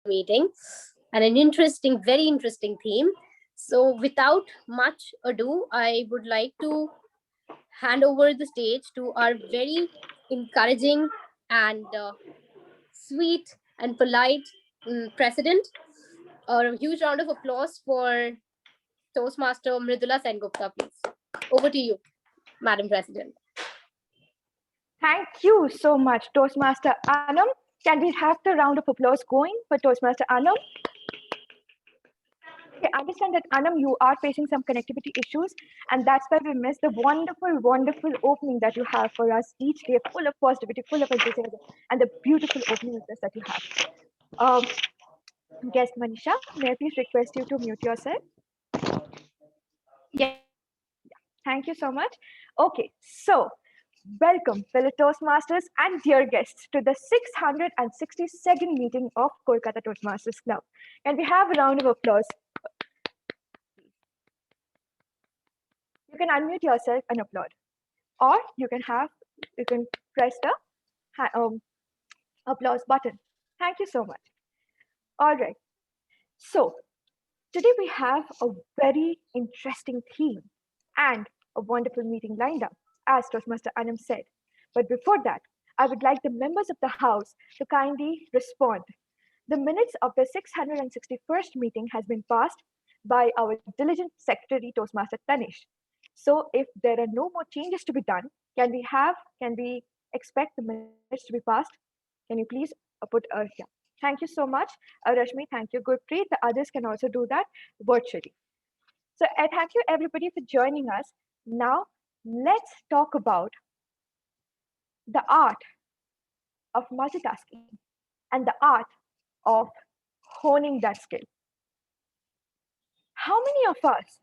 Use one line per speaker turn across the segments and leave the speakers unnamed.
meeting and an interesting, very interesting theme. So, without much ado, I would like to hand over the stage to our very encouraging and sweet and polite president. A huge round of applause for Toastmaster Mridula Sengupta, please. Over to you, Madam President.
Thank you so much, Toastmaster Anam. Can we have the round of applause going for Toastmaster Anam? I understand that Anam, you are facing some connectivity issues, and that's why we missed the wonderful, wonderful opening that you have for us each day, full of positivity, full of enthusiasm, and the beautiful opening address that you have. Guest Manisha, may I please request you to mute yourself?
Yeah.
Thank you so much. Okay, so welcome, fellow Toastmasters and dear guests, to the 662nd meeting of Kolkata Toastmasters Club. Can we have a round of applause? You can unmute yourself and applaud, or you can press the applause button. Thank you so much. All right. So today we have a very interesting theme and a wonderful meeting lined up, as Toastmaster Anam said. But before that, I would like the members of the House to kindly respond. The minutes of the 661st meeting has been passed by our diligent Secretary Toastmaster Tanish. So if there are no more changes to be done, can we expect the minutes to be passed? Can you please yeah. Thank you so much. Rashmi, thank you. Gurpreet, the others can also do that virtually. So I thank you everybody for joining us. Now let's talk about the art of multitasking and the art of honing that skill. How many of us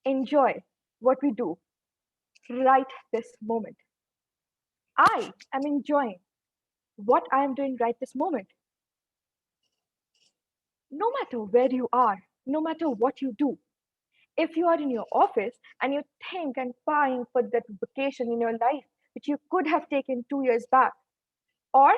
enjoy what we do right this moment? I am enjoying what I am doing right this moment. No matter where you are, no matter what you do, if you are in your office and you think and pine for that vacation in your life, which you could have taken 2 years back, or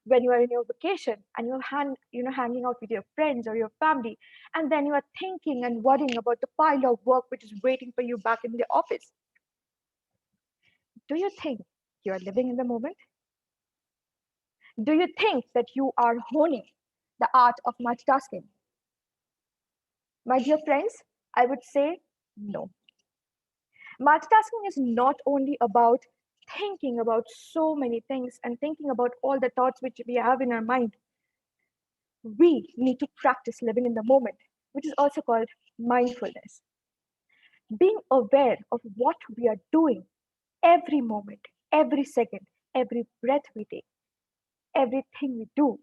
when you are in your vacation and hanging out with your friends or your family, and then you are thinking and worrying about the pile of work which is waiting for you back in the office. Do you think you are living in the moment? Do you think that you are honing the art of multitasking? My dear friends, I would say no. Multitasking is not only about thinking about so many things and thinking about all the thoughts which we have in our mind. We need to practice living in the moment, which is also called mindfulness. Being aware of what we are doing every moment, every second, every breath we take, everything we do,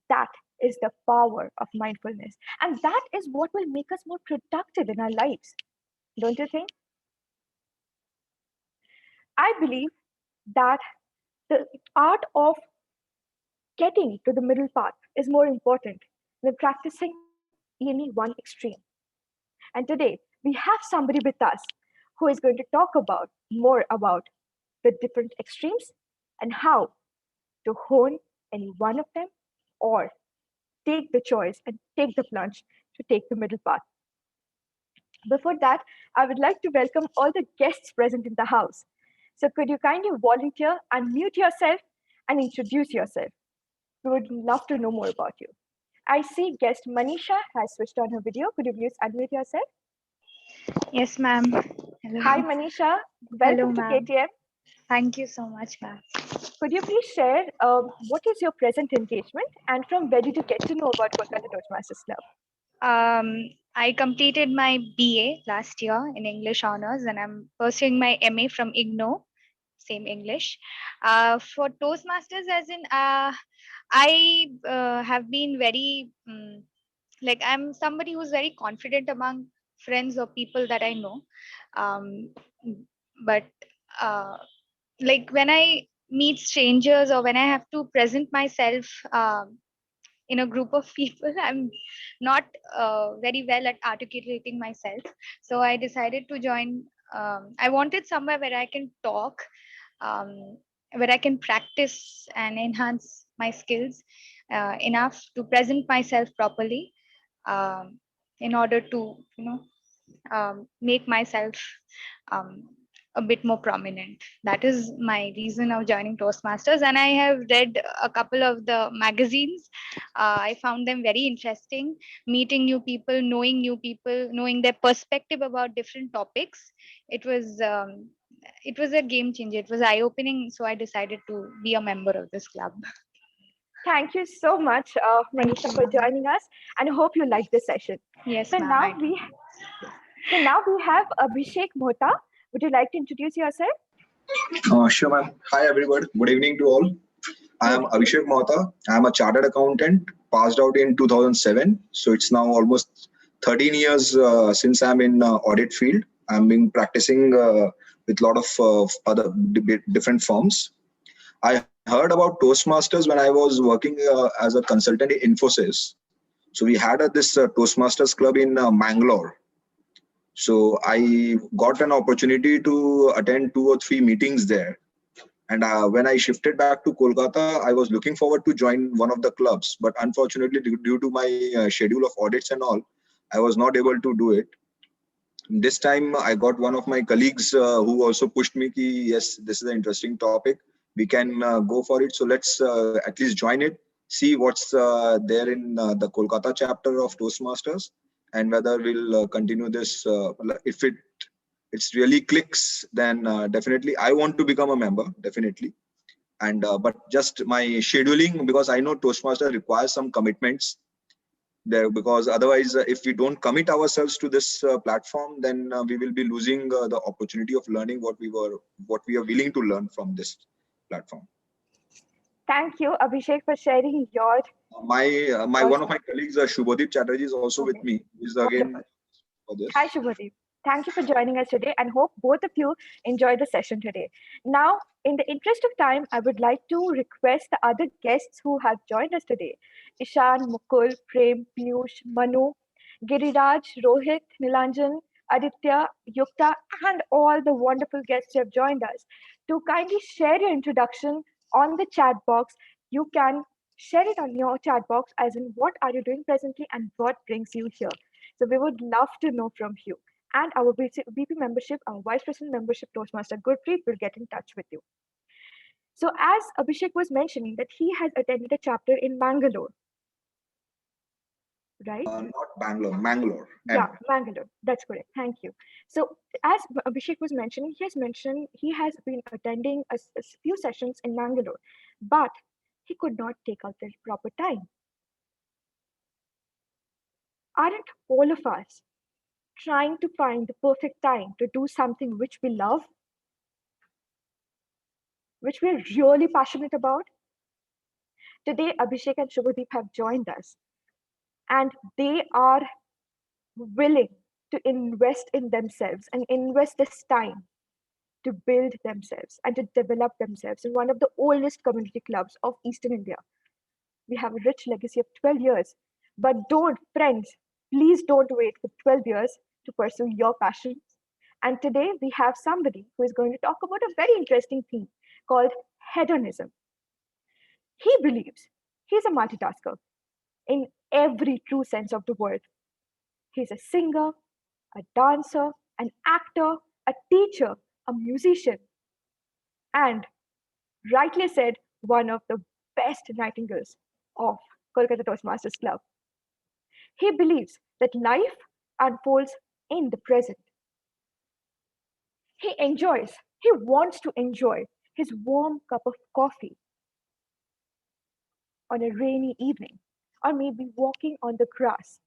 that is the power of mindfulness. And that is what will make us more productive in our lives. Don't you think? I believe that the art of getting to the middle path is more important than practicing any one extreme. And today, we have somebody with us who is going to talk about more about the different extremes and how to hone any one of them or take the choice and take the plunge to take the middle path. Before that, I would like to welcome all the guests present in the house. So could you kindly volunteer, unmute yourself, and introduce yourself? We would love to know more about you. I see guest Manisha has switched on her video. Could you please unmute yourself?
Yes, ma'am. Hello.
Hi, Manisha.
Hello,
Welcome to
ma'am.
KTM.
Thank you so much, ma'am.
Could you please share what is your present engagement and from where did you get to know about Kolkata Toastmasters Club?
I completed my BA last year in English honors, and I'm pursuing my MA from IGNO, same English. For Toastmasters, as in, I have been very like I'm somebody who's very confident among friends or people that I know. Um, but like when I meet strangers or when I have to present myself in a group of people, I'm not very well at articulating myself. So I decided to join. I wanted somewhere where I can talk, where I can practice and enhance my skills. enough to present myself properly, um, in order to make myself um, a bit more prominent. That is my reason of joining Toastmasters, and I have read a couple of the magazines. I found them very interesting. Meeting new people, knowing their perspective about different topics. It was it was a game changer. It was eye opening. So I decided to be a member of this club.
Thank you so much,
Thank
Manisha,
you,
for
ma'am.
joining us, and hope you like this session.
Yes,
So
ma'am.
now
I do.
we so now we have Abhishek Mohta. Would you like to introduce yourself?
Sure, ma'am. Hi, everybody. Good evening to all. I am
Good.
Abhishek Mohta. I am a chartered accountant, passed out in 2007. So it's now almost 13 years since I'm in audit field. I've been practicing with a lot of other different firms. I heard about Toastmasters when I was working as a consultant in Infosys. So we had this Toastmasters club in Mangalore. So I got an opportunity to attend 2 or 3 meetings there. And when I shifted back to Kolkata, I was looking forward to join one of the clubs. But unfortunately, due to my schedule of audits and all, I was not able to do it. This time, I got one of my colleagues who also pushed me, ki, yes, this is an interesting topic. We can go for it. So let's at least join it, see what's there in the Kolkata chapter of Toastmasters, and whether we'll continue this. If it's really clicks, then definitely I want to become a member, definitely. And but just my scheduling, because I know Toastmaster requires some commitments there, because otherwise if we don't commit ourselves to this platform, then we will be losing the opportunity of learning what we are willing to learn from this platform.
Thank you, Abhishek, for sharing your
My one of my
perspective.
colleagues, Shubhadeep Chatterjee, is also with
Okay,
me. He's
wonderful.
again for
Hi,
this.
Shubhadeep. Thank you for joining us today and hope both of you enjoy the session today. Now, in the interest of time, I would like to request the other guests who have joined us today: Ishan, Mukul, Prem, Piyush, Manu, Giriraj, Rohit, Nilanjan, Aditya, Yukta, and all the wonderful guests who have joined us to kindly share your introduction on the chat box. You can share it on your chat box, as in what are you doing presently and what brings you here. So we would love to know from you. And our VP membership, our Vice President membership Toastmaster Gurpreet will get in touch with you. So as Abhishek was mentioning that he has attended a chapter in Mangalore, right?
Not Bangalore, Mangalore.
Yeah, Mangalore. That's correct. Thank you. So as Abhishek was mentioning, he has been attending a few sessions in Mangalore, but he could not take out the proper time. Aren't all of us trying to find the perfect time to do something which we love, which we're really passionate about? Today, Abhishek and Shubhadeep have joined us, and they are willing to invest in themselves and invest this time to build themselves and to develop themselves in one of the oldest community clubs of Eastern India. We have a rich legacy of 12 years. But don't, friends, please don't wait for 12 years to pursue your passions. And today we have somebody who is going to talk about a very interesting theme called hedonism. He believes he's a multitasker in every true sense of the word. He's a singer, a dancer, an actor, a teacher, a musician, and rightly said, one of the best nightingales of Kolkata Toastmasters Club. He believes that life unfolds in the present. He wants to enjoy his warm cup of coffee on a rainy evening, or maybe walking on the grass,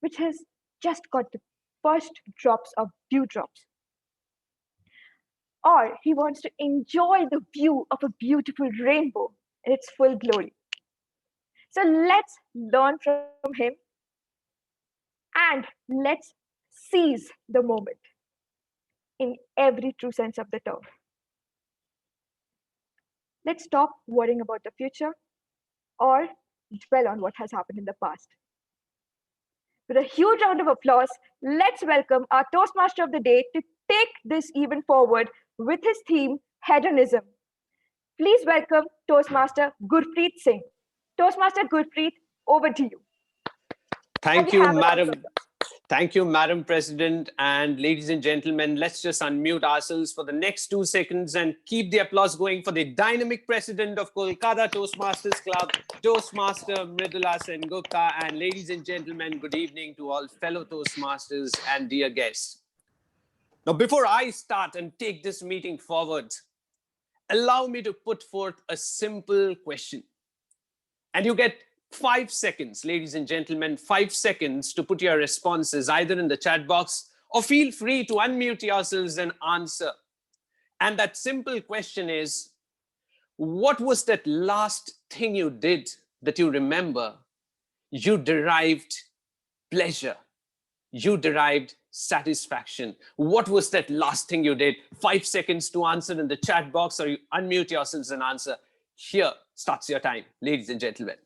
which has just got the first drops of dewdrops. Or he wants to enjoy the view of a beautiful rainbow in its full glory. So let's learn from him and let's seize the moment in every true sense of the term. Let's stop worrying about the future or dwell on what has happened in the past. With a huge round of applause, let's welcome our Toastmaster of the day to take this event forward with his theme, hedonism. Please welcome Toastmaster Gurpreet Singh. Toastmaster Gurpreet, over to you. Can
Thank
we
you,
have a round of
Madam. Thank you, Madam President. And ladies and gentlemen, let's just unmute ourselves for the next 2 seconds and keep the applause going for the dynamic president of Kolkata Toastmasters Club, Toastmaster Mridula Sengupta. And ladies and gentlemen, good evening to all fellow Toastmasters and dear guests. Now, before I start and take this meeting forward, allow me to put forth a simple question. And you get 5 seconds, ladies and gentlemen, 5 seconds to put your responses either in the chat box or feel free to unmute yourselves and answer. And that simple question is, what was that last thing you did that you remember you derived pleasure? You derived satisfaction. What was that last thing you did? 5 seconds to answer in the chat box, or you unmute yourselves and answer. Here starts your time, ladies and gentlemen.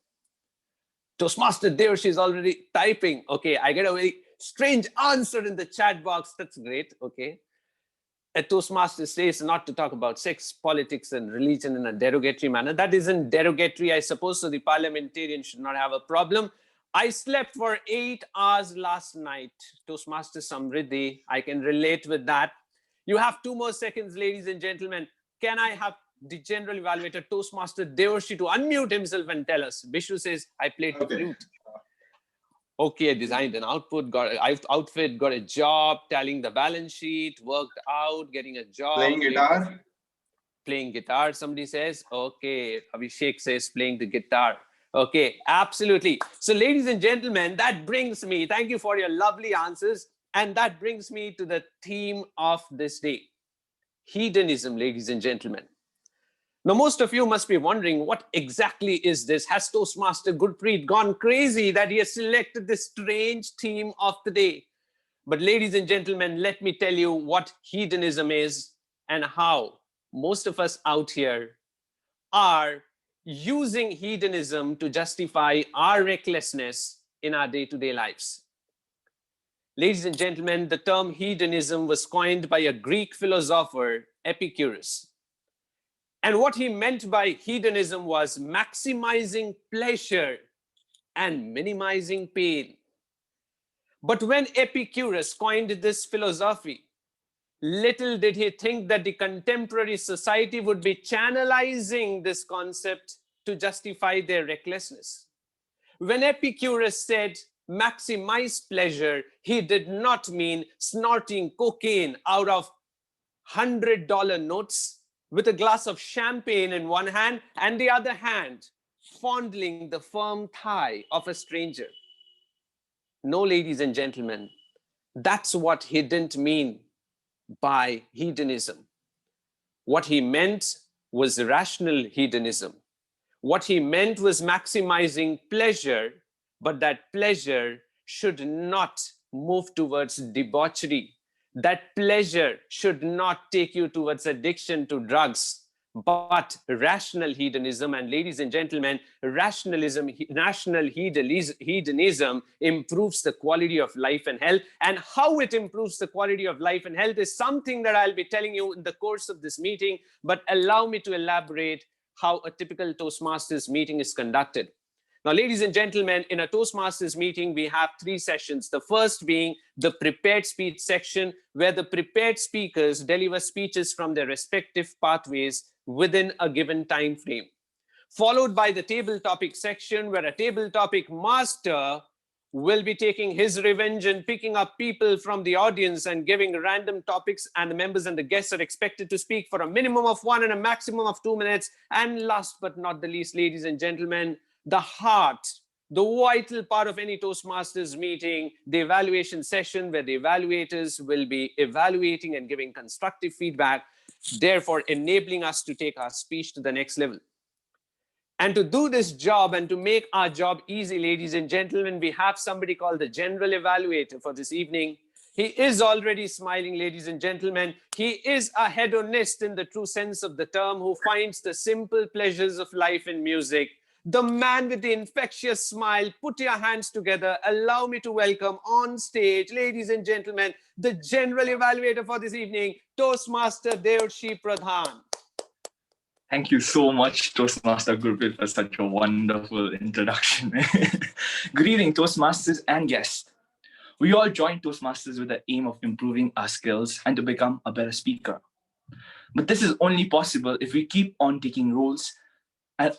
Toastmaster there, she's already typing. Okay, I get a very strange answer in the chat box. That's great. Okay. A Toastmaster says not to talk about sex, politics, and religion in a derogatory manner. That isn't derogatory, I suppose, so the parliamentarian should not have a problem. I slept for 8 hours last night. Toastmaster Samriddhi, I can relate with that. You have 2 more seconds, ladies and gentlemen. Can I have the general evaluator, Toastmaster Devarshi, to unmute himself and tell us? Bishu says, I played the flute. Okay, I designed an outfit, got a job, tallying the balance sheet, worked out, getting a job.
Playing guitar?
Playing guitar, somebody says. Okay, Abhishek says playing the guitar. Okay, absolutely. So ladies and gentlemen, that brings me, thank you for your lovely answers. And that brings me to the theme of this day. Hedonism, ladies and gentlemen. Now, most of you must be wondering, what exactly is this? Has Toastmaster Gurpreet gone crazy that he has selected this strange theme of the day? But ladies and gentlemen, let me tell you what hedonism is and how most of us out here are using hedonism to justify our recklessness in our day-to-day lives. Ladies and gentlemen, the term hedonism was coined by a Greek philosopher, Epicurus. And what he meant by hedonism was maximizing pleasure and minimizing pain. But when Epicurus coined this philosophy, little did he think that the contemporary society would be channelizing this concept to justify their recklessness. When Epicurus said maximize pleasure, he did not mean snorting cocaine out of $100 notes with a glass of champagne in one hand and the other hand fondling the firm thigh of a stranger. No, ladies and gentlemen, that's what he didn't mean by hedonism. What he meant was rational hedonism. What he meant was maximizing pleasure, but that pleasure should not move towards debauchery. That pleasure should not take you towards addiction to drugs, but rational hedonism. And ladies and gentlemen, rational hedonism improves the quality of life and health. And how it improves the quality of life and health is something that I'll be telling you in the course of this meeting, but allow me to elaborate how a typical Toastmasters meeting is conducted. Now, ladies and gentlemen, in a Toastmasters meeting, we have 3 sessions. The first being the prepared speech section, where the prepared speakers deliver speeches from their respective pathways within a given time frame. Followed by the table topic section, where a table topic master will be taking his revenge and picking up people from the audience and giving random topics, and the members and the guests are expected to speak for a minimum of 1 and a maximum of 2 minutes. And last but not the least, ladies and gentlemen, the heart, the vital part of any Toastmasters meeting, the evaluation session, where the evaluators will be evaluating and giving constructive feedback, therefore enabling us to take our speech to the next level. And to do this job and to make our job easy, ladies and gentlemen, we have somebody called the general evaluator for this evening. He is already smiling, ladies and gentlemen. He is a hedonist in the true sense of the term, who finds the simple pleasures of life in music. The man with the infectious smile. Put your hands together. Allow me to welcome on stage, ladies and gentlemen, the general evaluator for this evening, Toastmaster Devarshi Pradhan.
Thank you so much, Toastmaster Gurpreet, for such a wonderful introduction. Good evening, Toastmasters and guests. We all joined Toastmasters with the aim of improving our skills and to become a better speaker. But this is only possible if we keep on taking roles and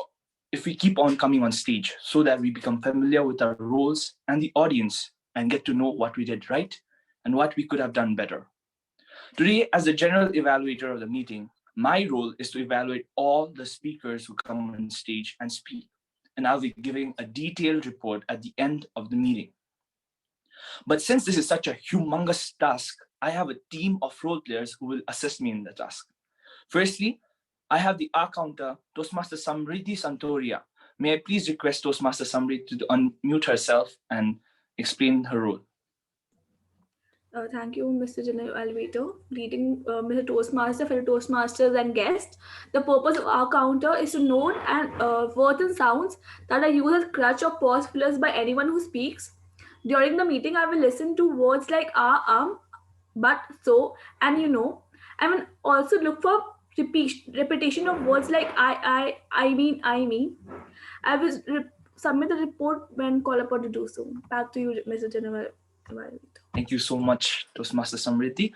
if we keep on coming on stage so that we become familiar with our roles and the audience and get to know what we did right and what we could have done better. Today, as the general evaluator of the meeting, my role is to evaluate all the speakers who come on stage and speak, and I'll be giving a detailed report at the end of the meeting. But since this is such a humongous task, I have a team of role players who will assist me in the task. Firstly, I have the R counter, Toastmaster Samriti Santoria. May I please request Toastmaster Samriti to unmute herself and explain her role?
Thank you, Mr. General Elevator. Greeting, Mr. Toastmaster, fellow Toastmasters, and guests. The purpose of our counter is to note and words and sounds that are used as crutch or pause fillers by anyone who speaks. During the meeting, I will listen to words like but, so, and you know. I will also look for repetition of words like I mean. I will submit the report when called upon to do so. Back to you, Mr. General Elevator.
Thank you so much, Toastmaster Samriti.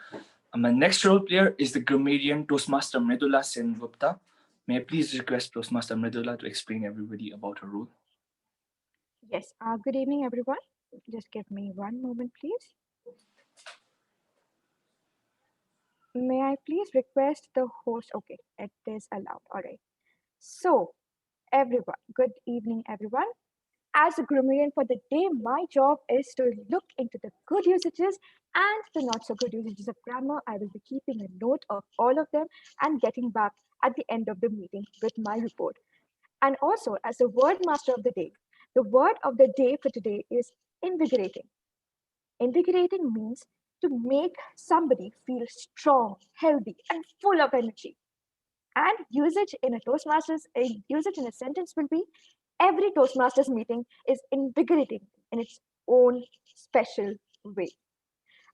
My next role player is the grammarian Toastmaster Mridula Sengupta. May I please request Toastmaster Mridula to explain everybody about her role?
Yes. Good evening, everyone. Just give me one moment, please. May I please request the host? Okay, it is allowed. All right. So, everyone, good evening, everyone. As a grammarian for the day, my job is to look into the good usages and the not so good usages of grammar. I will be keeping a note of all of them and getting back at the end of the meeting with my report. And also, as the word master of the day, the word of the day for today is invigorating. Invigorating means to make somebody feel strong, healthy, and full of energy. And usage in a usage in a sentence will be every Toastmasters meeting is invigorating in its own special way.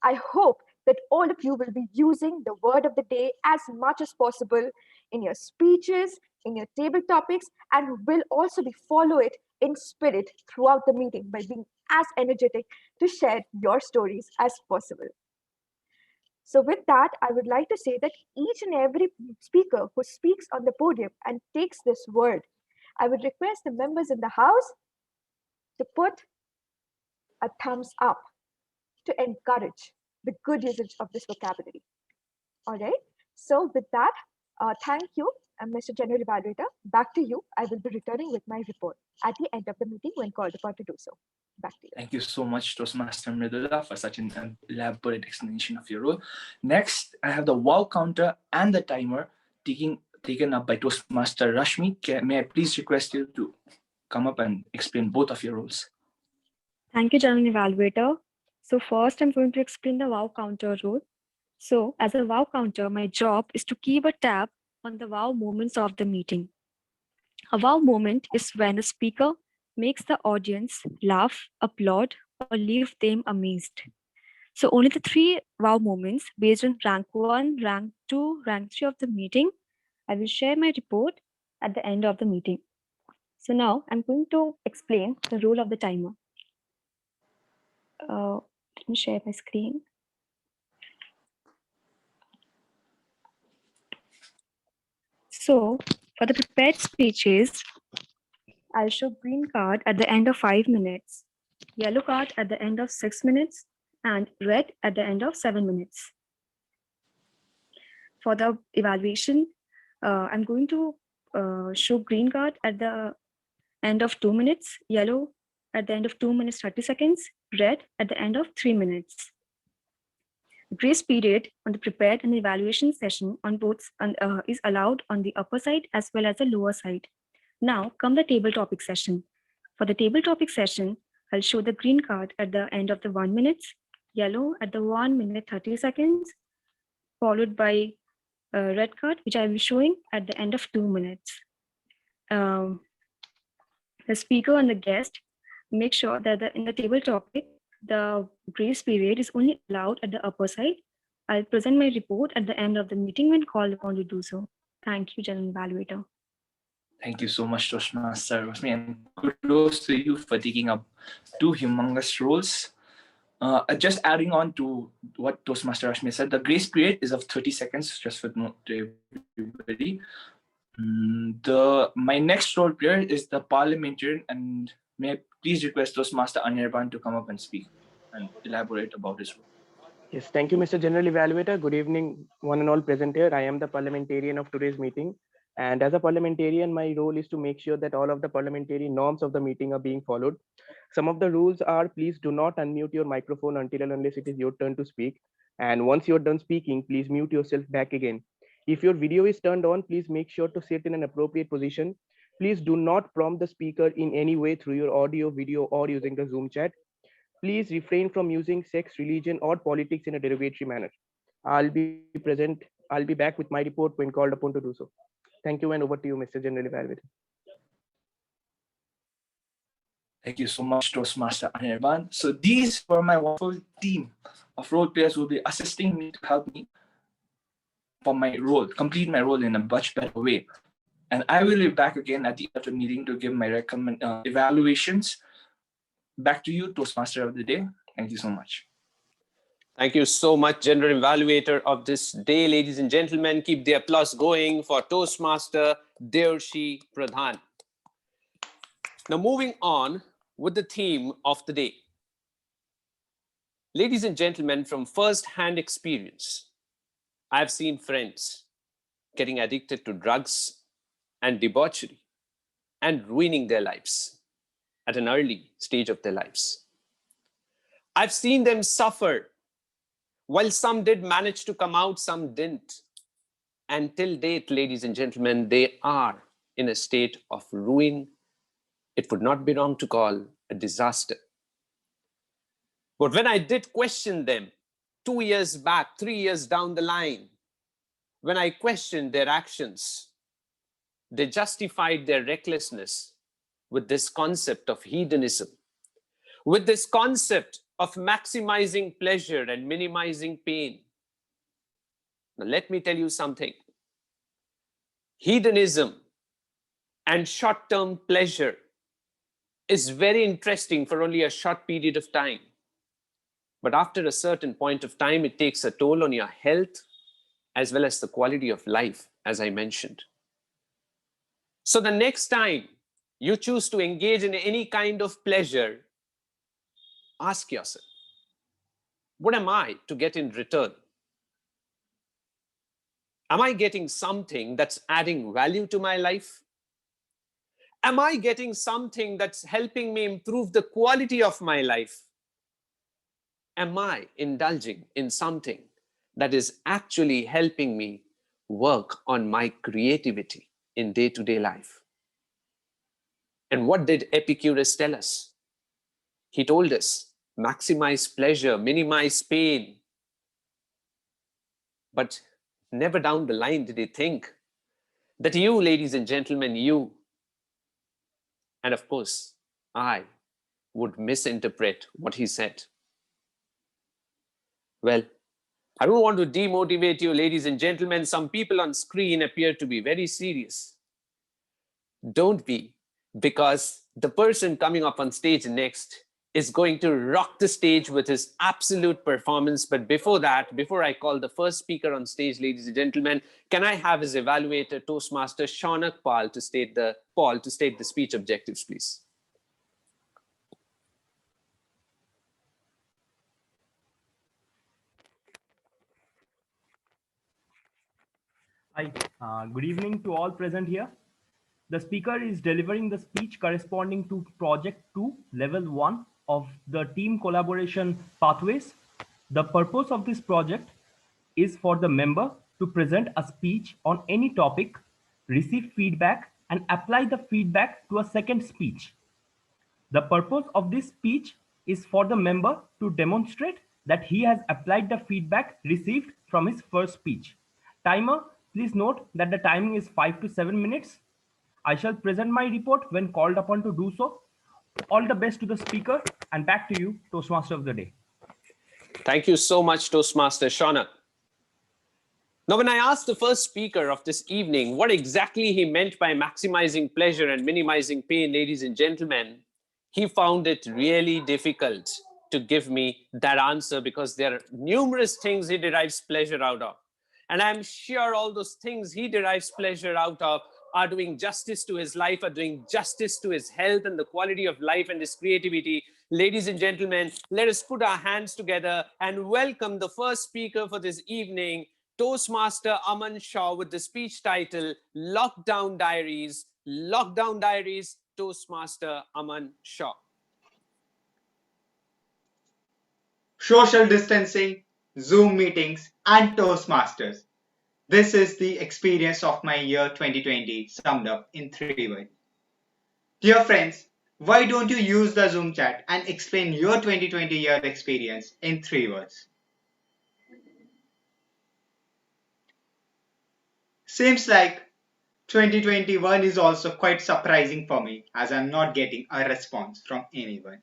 I hope that all of you will be using the word of the day as much as possible in your speeches, in your table topics, and will also be follow it in spirit throughout the meeting by being as energetic to share your stories as possible. So with that, I would like to say that each and every speaker who speaks on the podium and takes this word, I would request the members in the house to put a thumbs up to encourage the good usage of this vocabulary. All right. So with that, thank you, Mr. General Evaluator. Back to you. I will be returning with my report at the end of the meeting when called upon to do so. Back to you.
Thank you so much, Toastmaster Mridula, for such an elaborate explanation of your role. Next, I have the wow counter and the timer taken up by Toastmaster Rashmi. May I please request you to come up and explain both of your roles?
Thank you, General Evaluator. So first, I'm going to explain the wow counter role. So as a wow counter, my job is to keep a tab on the wow moments of the meeting. A wow moment is when a speaker makes the audience laugh, applaud, or leave them amazed. So only the 3 wow moments based on rank 1, rank 2, rank 3 of the meeting, I will share my report at the end of the meeting. So now I'm going to explain the role of the timer. Let me share my screen. So for the prepared speeches, I'll show green card at the end of 5 minutes, yellow card at the end of 6 minutes, and red at the end of 7 minutes. For the evaluation, I'm going to show green card at the end of 2 minutes, yellow at the end of 2 minutes 30 seconds, red at the end of 3 minutes. Grace period on the prepared and evaluation session on both is allowed on the upper side as well as the lower side. Now come the table topic session. For the table topic session, I'll show the green card at the end of the 1 minute, yellow at the 1 minute 30 seconds, followed by red card, which I will be showing at the end of 2 minutes. The speaker and the guest make sure that in the table topic, the grace period is only allowed at the upper side. I'll present my report at the end of the meeting when called upon to do so. Thank you, General Evaluator.
Thank you so much, Toastmaster Rashmi, and kudos to you for taking up two humongous roles. Just adding on to what Toastmaster Rashmi said, the grace period is of 30 seconds, just for note to everybody. My next role player is the parliamentarian, and may I please request Toastmaster Anirban to come up and speak and elaborate about his role.
Yes, thank you, Mr. General Evaluator. Good evening, one and all present here. I am the parliamentarian of today's meeting. And as a parliamentarian, my role is to make sure that all of the parliamentary norms of the meeting are being followed. Some of the rules are, please do not unmute your microphone until and unless it is your turn to speak. And once you're done speaking, please mute yourself back again. If your video is turned on, please make sure to sit in an appropriate position. Please do not prompt the speaker in any way through your audio, video, or using the Zoom chat. Please refrain from using sex, religion, or politics in a derogatory manner. I'll be back with my report when called upon to do so. Thank you, and over to you, Mr. General Evaluator.
Thank you so much, Toastmaster Anirban. So these were my wonderful team of role players who will be assisting me to help me for my role, complete my role in a much better way. And I will be back again at the end of the meeting to give my evaluations. Back to you, Toastmaster of the day. Thank you so much.
Thank you so much, General Evaluator of this day. Ladies and gentlemen, keep the applause going for Toastmaster Deorshi Pradhan. Now, moving on with the theme of the day. Ladies and gentlemen, from first-hand experience, I've seen friends getting addicted to drugs and debauchery and ruining their lives at an early stage of their lives. I've seen them suffer. While some did manage to come out, some didn't. And till date, ladies and gentlemen, they are in a state of ruin. It would not be wrong to call a disaster. But when I did question them 2 years back, 3 years down the line, when I questioned their actions, they justified their recklessness with this concept of hedonism, with this concept of maximizing pleasure and minimizing pain. Now, let me tell you something. Hedonism and short-term pleasure is very interesting for only a short period of time. But after a certain point of time, it takes a toll on your health as well as the quality of life, as I mentioned. So the next time you choose to engage in any kind of pleasure, ask yourself, what am I to get in return? Am I getting something that's adding value to my life? Am I getting something that's helping me improve the quality of my life? Am I indulging in something that is actually helping me work on my creativity in day-to-day life? And what did Epicurus tell us? He told us, maximize pleasure, minimize pain. But never down the line did he think that you, ladies and gentlemen, you, and of course, I, would misinterpret what he said. Well, I don't want to demotivate you, ladies and gentlemen. Some people on screen appear to be very serious. Don't be, because the person coming up on stage next is going to rock the stage with his absolute performance. But before that, before I call the first speaker on stage, ladies and gentlemen, can I have his evaluator, Toastmaster Shaunak Pal, to state the speech objectives, please?
Hi, good evening to all present here. The speaker is delivering the speech corresponding to Project 2, Level 1 of the Team Collaboration Pathways. The purpose of this project is for the member to present a speech on any topic, receive feedback, and apply the feedback to a second speech. The purpose of this speech is for the member to demonstrate that he has applied the feedback received from his first speech. Timer, please note that the timing is 5 to 7 minutes. I shall present my report when called upon to do so. All the best to the speaker, and back to you, Toastmaster of the day.
Thank you so much, Toastmaster Shaunak. Now, when I asked the first speaker of this evening what exactly he meant by maximizing pleasure and minimizing pain, ladies and gentlemen, he found it really difficult to give me that answer because there are numerous things he derives pleasure out of. And I'm sure all those things he derives pleasure out of are doing justice to his life, are doing justice to his health and the quality of life and his creativity. Ladies and gentlemen, let us put our hands together and welcome the first speaker for this evening, Toastmaster Aman Shaw, with the speech title Lockdown Diaries. Lockdown Diaries, Toastmaster Aman Shaw.
Social distancing, Zoom meetings, and Toastmasters. This is the experience of my year 2020 summed up in 3 words. Dear friends, why don't you use the Zoom chat and explain your 2020 year experience in 3 words? Seems like 2021 is also quite surprising for me as I'm not getting a response from anyone.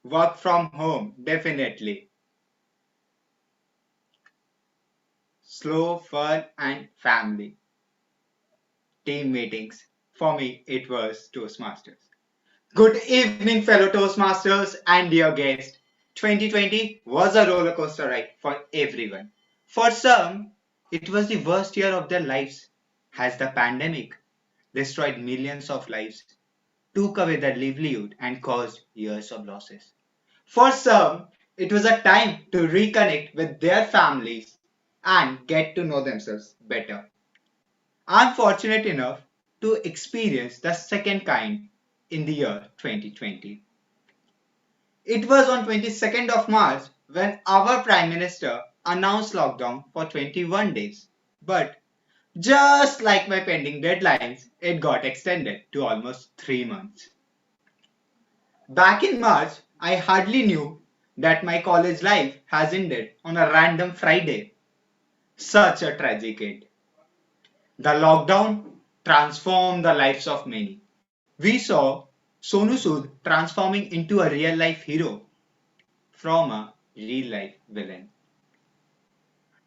Work from home, definitely. Slow, fun, and family. Team meetings. For me, it was Toastmasters. Good evening, fellow Toastmasters and dear guests. 2020 was a roller coaster ride for everyone. For some, it was the worst year of their lives, as the pandemic destroyed millions of lives, took away their livelihood, and caused years of losses. For some, it was a time to reconnect with their families and get to know themselves better. I'm fortunate enough to experience the second kind in the year 2020. It was on 22nd of March when our Prime Minister announced lockdown for 21 days. But just like my pending deadlines, it got extended to almost 3 months. Back in March, I hardly knew that my college life has ended on a random Friday. Such a tragic end. The lockdown transformed the lives of many. We saw Sonu Sood transforming into a real life hero from a real life villain.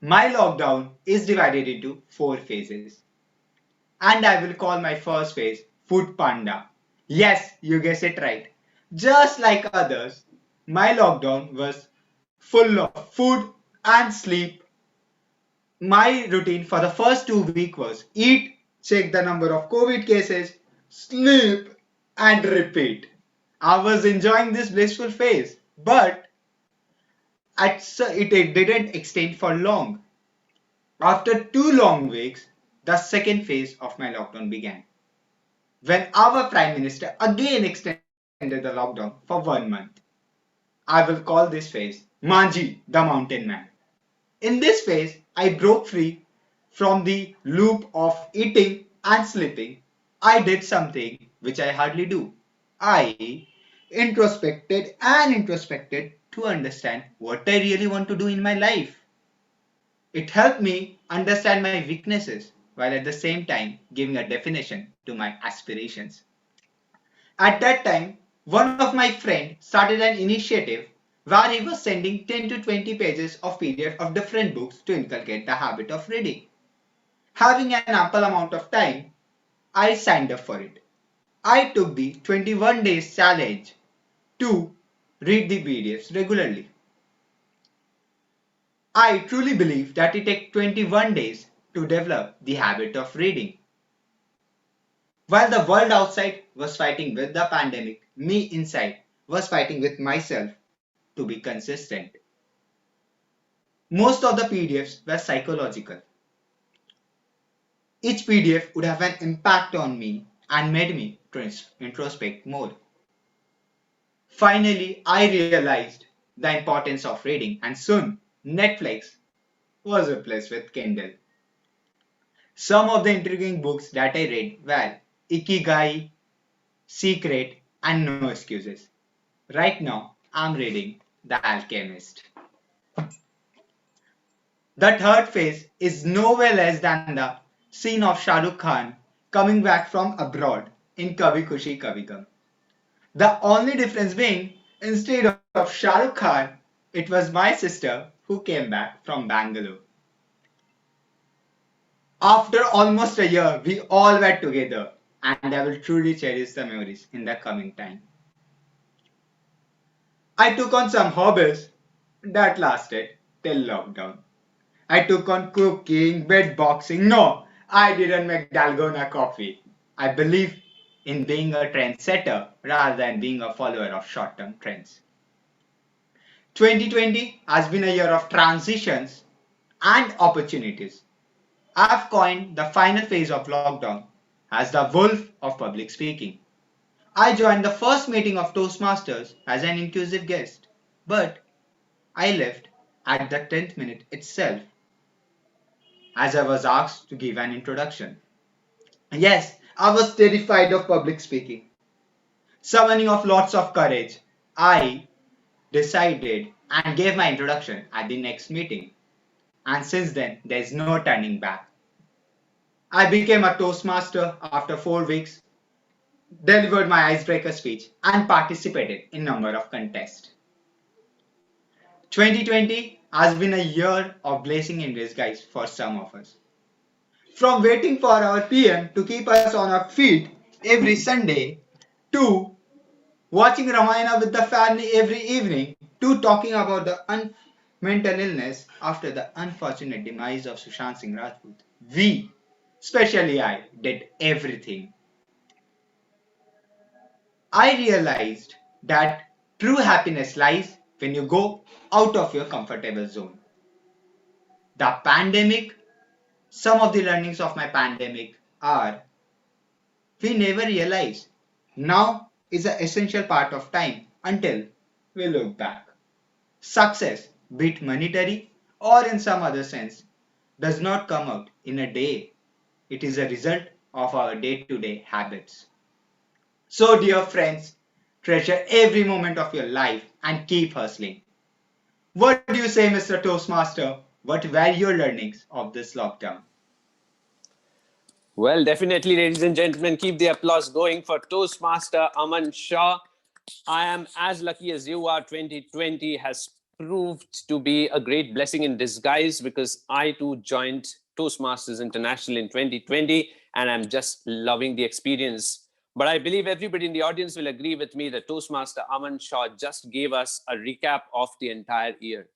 My lockdown is divided into 4 phases, and I will call my first phase Food Panda. Yes, you guessed it right. Just like others, my lockdown was full of food and sleep. My routine for the first 2 weeks was eat, check the number of COVID cases, sleep, and repeat. I was enjoying this blissful phase, but it didn't extend for long. After 2 long weeks, the second phase of my lockdown began, when our Prime Minister again extended the lockdown for 1 month. I will call this phase Manji, the Mountain Man. In this phase, I broke free from the loop of eating and sleeping. I did something which I hardly do. I introspected to understand what I really want to do in my life. It helped me understand my weaknesses while at the same time giving a definition to my aspirations. At that time, one of my friends started an initiative where he was sending 10 to 20 pages of PDF of different books to inculcate the habit of reading. Having an ample amount of time, I signed up for it. I took the 21 days challenge to read the PDFs regularly. I truly believe that it takes 21 days to develop the habit of reading. While the world outside was fighting with the pandemic, me inside was fighting with myself to be consistent. Most of the PDFs were psychological. Each PDF would have an impact on me and made me introspect more. Finally, I realized the importance of reading, and soon Netflix was replaced with Kindle. Some of the intriguing books that I read were Ikigai, Secret, and No Excuses. Right now, I'm reading The Alchemist. The third phase is nowhere less than the scene of Shah Rukh Khan coming back from abroad in Kabhi Khushi Kabhi Gum. The only difference being, instead of Shah Rukh Khan, it was my sister who came back from Bangalore. After almost a year, we all were together, and I will truly cherish the memories in the coming time. I took on some hobbies that lasted till lockdown. I took on cooking, bed boxing. No, I didn't make Dalgona coffee. I believe in being a trendsetter rather than being a follower of short-term trends. 2020 has been a year of transitions and opportunities. I've coined the final phase of lockdown as the wolf of public speaking. I joined the first meeting of Toastmasters as an inclusive guest, but I left at the 10th minute itself as I was asked to give an introduction. Yes, I was terrified of public speaking. Summoning of lots of courage, I decided and gave my introduction at the next meeting. And since then, there is no turning back. I became a Toastmaster after 4 weeks, delivered my icebreaker speech, and participated in a number of contests. 2020 has been a year of blessing in disguise for some of us. From waiting for our PM to keep us on our feet every Sunday, to watching Ramayana with the family every evening, to talking about the mental illness after the unfortunate demise of Sushant Singh Rajput, we, especially I, did everything. I realized that true happiness lies when you go out of your comfortable zone. The pandemic, some of the learnings of my pandemic are we never realize now is an essential part of time until we look back. Success, be it monetary or in some other sense, does not come out in a day. It is a result of our day-to-day habits. So, dear friends, treasure every moment of your life and keep hustling. What do you say, Mr. Toastmaster? What were your learnings of this lockdown?
Well, definitely, ladies and gentlemen, keep the applause going for Toastmaster Aman Shah. I am as lucky as you are. 2020 has proved to be a great blessing in disguise because I too joined Toastmasters International in 2020 and I'm just loving the experience. But I believe everybody in the audience will agree with me that Toastmaster Aman Shah just gave us a recap of the entire year.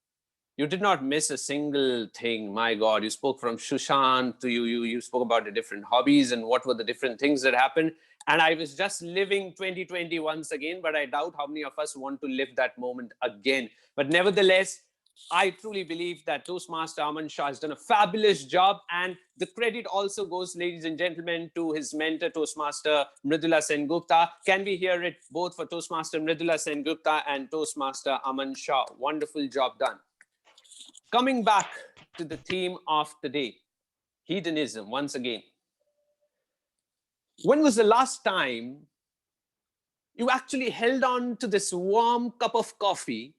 You did not miss a single thing. My God, you spoke from Shushant to you spoke about the different hobbies and what were the different things that happened. And I was just living 2020 once again, but I doubt how many of us want to live that moment again. But nevertheless, I truly believe that Toastmaster Aman Shah has done a fabulous job. And the credit also goes, ladies and gentlemen, to his mentor, Toastmaster Mridula Sengupta. Can we hear it both for Toastmaster Mridula Sengupta and Toastmaster Aman Shah? Wonderful job done. Coming back to the theme of the day, hedonism once again. When was the last time you actually held on to this warm cup of coffee?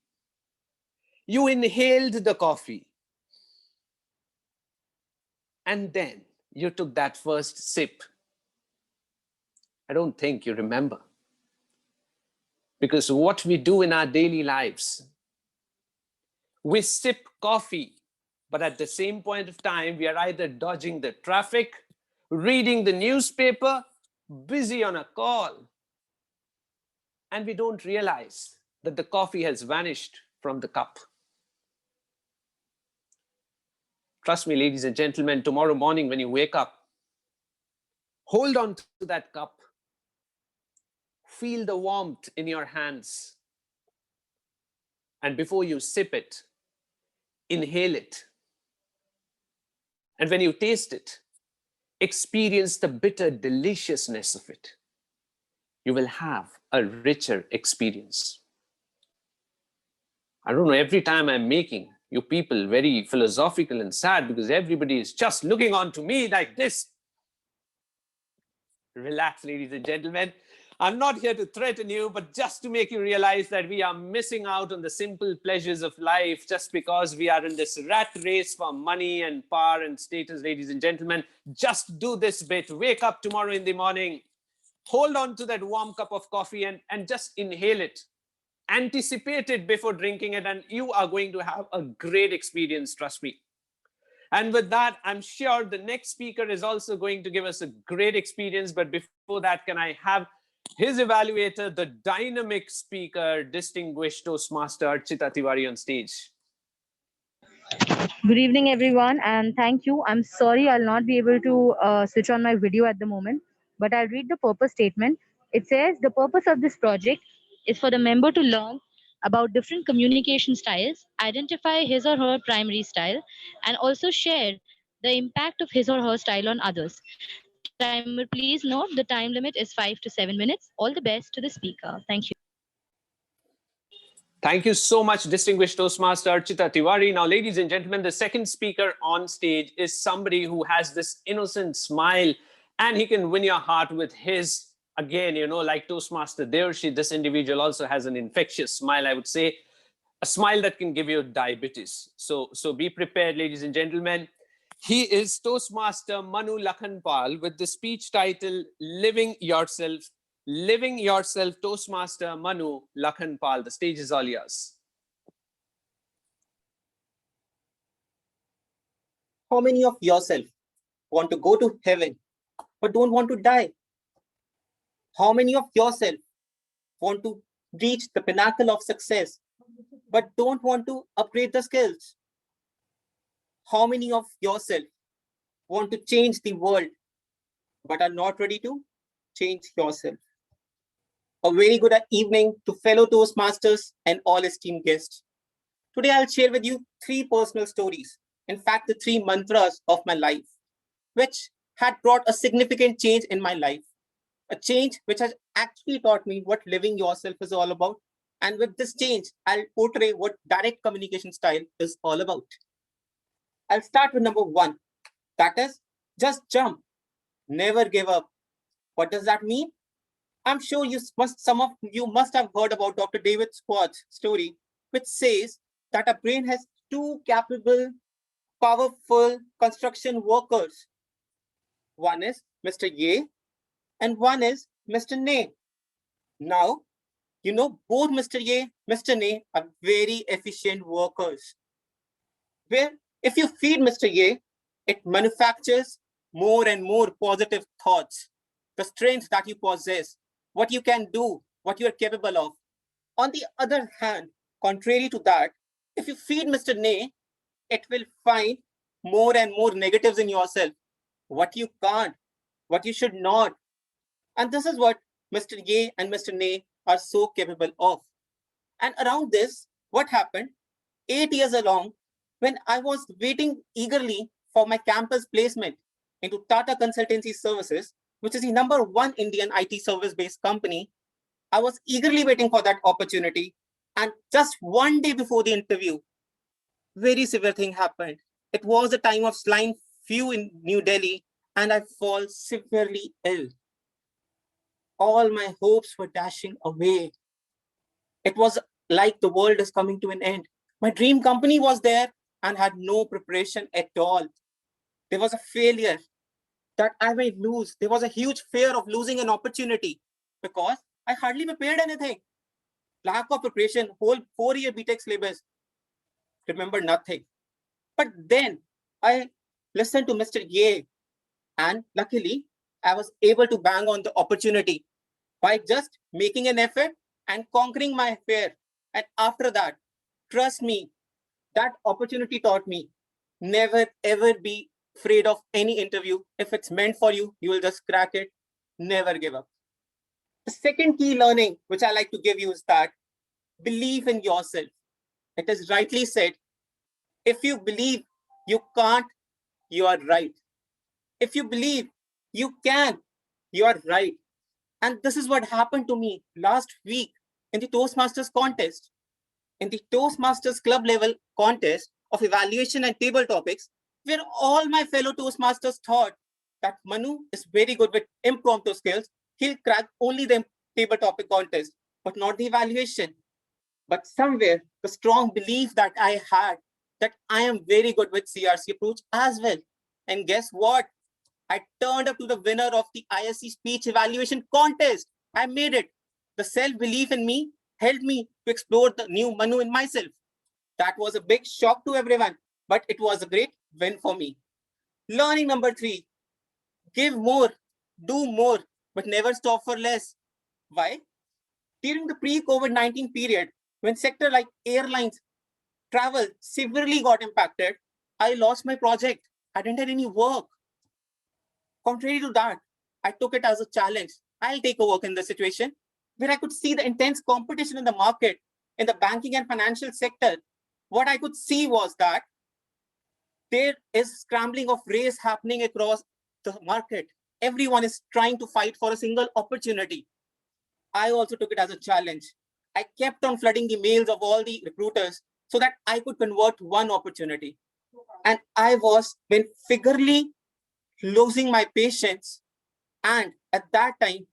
You inhaled the coffee. And then you took that first sip. I don't think you remember. Because what we do in our daily lives, we sip coffee, but at the same point of time, we are either dodging the traffic, reading the newspaper, busy on a call, and we don't realize that the coffee has vanished from the cup. Trust me, ladies and gentlemen, tomorrow morning when you wake up, hold on to that cup. Feel the warmth in your hands. And before you sip it, inhale it. And when you taste it, experience the bitter deliciousness of it. You will have a richer experience. I don't know, every time I'm making you people very philosophical and sad because everybody is just looking on to me like this. Relax, ladies and gentlemen. I'm not here to threaten you, but just to make you realize that we are missing out on the simple pleasures of life just because we are in this rat race for money and power and status, ladies and gentlemen. Just do this bit. Wake up tomorrow in the morning. Hold on to that warm cup of coffee and just inhale it. Anticipate it before drinking it, and you are going to have a great experience, trust me. And with that, I'm sure the next speaker is also going to give us a great experience. But before that, can I have his evaluator, the dynamic speaker, distinguished Toastmaster Archita Tiwari on stage?
Good evening, everyone, and thank you. I'm sorry I'll not be able to switch on my video at the moment, but I'll read the purpose statement. It says the purpose of this project is for the member to learn about different communication styles, identify his or her primary style, and also share the impact of his or her style on others. Timer, please note the time limit is 5 to 7 minutes. All the best to the speaker. Thank you.
Thank you so much, distinguished Toastmaster Archita Tiwari. Now, ladies and gentlemen, the second speaker on stage is somebody who has this innocent smile, and he can win your heart with his, again, like Toastmaster Devarshi, this individual also has an infectious smile, I would say, a smile that can give you diabetes. So be prepared, ladies and gentlemen. He is Toastmaster Manu Lakhanpal with the speech title Living Yourself. Living Yourself, Toastmaster Manu Lakhanpal. The stage is all yours.
How many of yourself want to go to heaven but don't want to die? How many of yourself want to reach the pinnacle of success but don't want to upgrade the skills? How many of yourself want to change the world but are not ready to change yourself? A very good evening to fellow Toastmasters and all esteemed guests. Today I'll share with you 3 personal stories, in fact the 3 mantras of my life, which had brought a significant change in my life. A change which has actually taught me what living yourself is all about. And with this change, I'll portray what direct communication style is all about. I'll start with number 1. That is, just jump. Never give up. What does that mean? I'm sure some of you must have heard about Dr. David Squat's story, which says that a brain has 2 capable, powerful construction workers. One is Mr. Ye and one is Mr. Ne. Now, both Mr. Ye, Mr. Ne are very efficient workers. Where if you feed Mr. Ye, it manufactures more and more positive thoughts, the strength that you possess, what you can do, what you are capable of. On the other hand, contrary to that, if you feed Mr. Ne, it will find more and more negatives in yourself, what you can't, what you should not. And this is what Mr. Ye and Mr. Ne are so capable of. And around this, what happened? 8 years along, when I was waiting eagerly for my campus placement into Tata Consultancy Services, which is the #1 Indian IT service-based company, I was eagerly waiting for that opportunity. And just one day before the interview, very severe thing happened. It was the time of swine flu in New Delhi, and I fall severely ill. All my hopes were dashing away. It was like the world is coming to an end. My dream company was there and had no preparation at all. There was a failure that I might lose. There was a huge fear of losing an opportunity because I hardly prepared anything. Lack of preparation, whole 4-year BTech syllabus, remember nothing. But then I listened to Mr. Ye, and luckily I was able to bang on the opportunity by just making an effort and conquering my fear. And after that, trust me, that opportunity taught me never ever be afraid of any interview. If it's meant for you, you will just crack it. Never give up. The second key learning which I like to give you is that believe in yourself. It is rightly said, if you believe you can't, you are right. If you believe you can, you are right. And this is what happened to me last week in the Toastmasters contest. In the Toastmasters club level contest of evaluation and table topics, where all my fellow Toastmasters thought that Manu is very good with impromptu skills, he'll crack only the table topic contest, but not the evaluation. But somewhere, the strong belief that I had that I am very good with CRC approach as well. And guess what? I turned up to the winner of the ISC speech evaluation contest. I made it. The self-belief in me helped me to explore the new Manu in myself. That was a big shock to everyone. but it was a great win for me. Learning number 3, give more, do more, but never stop for less. Why? During the pre-COVID-19 period, when sector like airlines, travel severely got impacted, I lost my project. I didn't have any work. Contrary to that, I took it as a challenge. I'll take a work in the situation where I could see the intense competition in the market, in the banking and financial sector. What I could see was that there is scrambling of race happening across the market. Everyone is trying to fight for a single opportunity. I also took it as a challenge. I kept on flooding the mails of all the recruiters so that I could convert one opportunity. And I was been figuratively losing my patience. And at that time,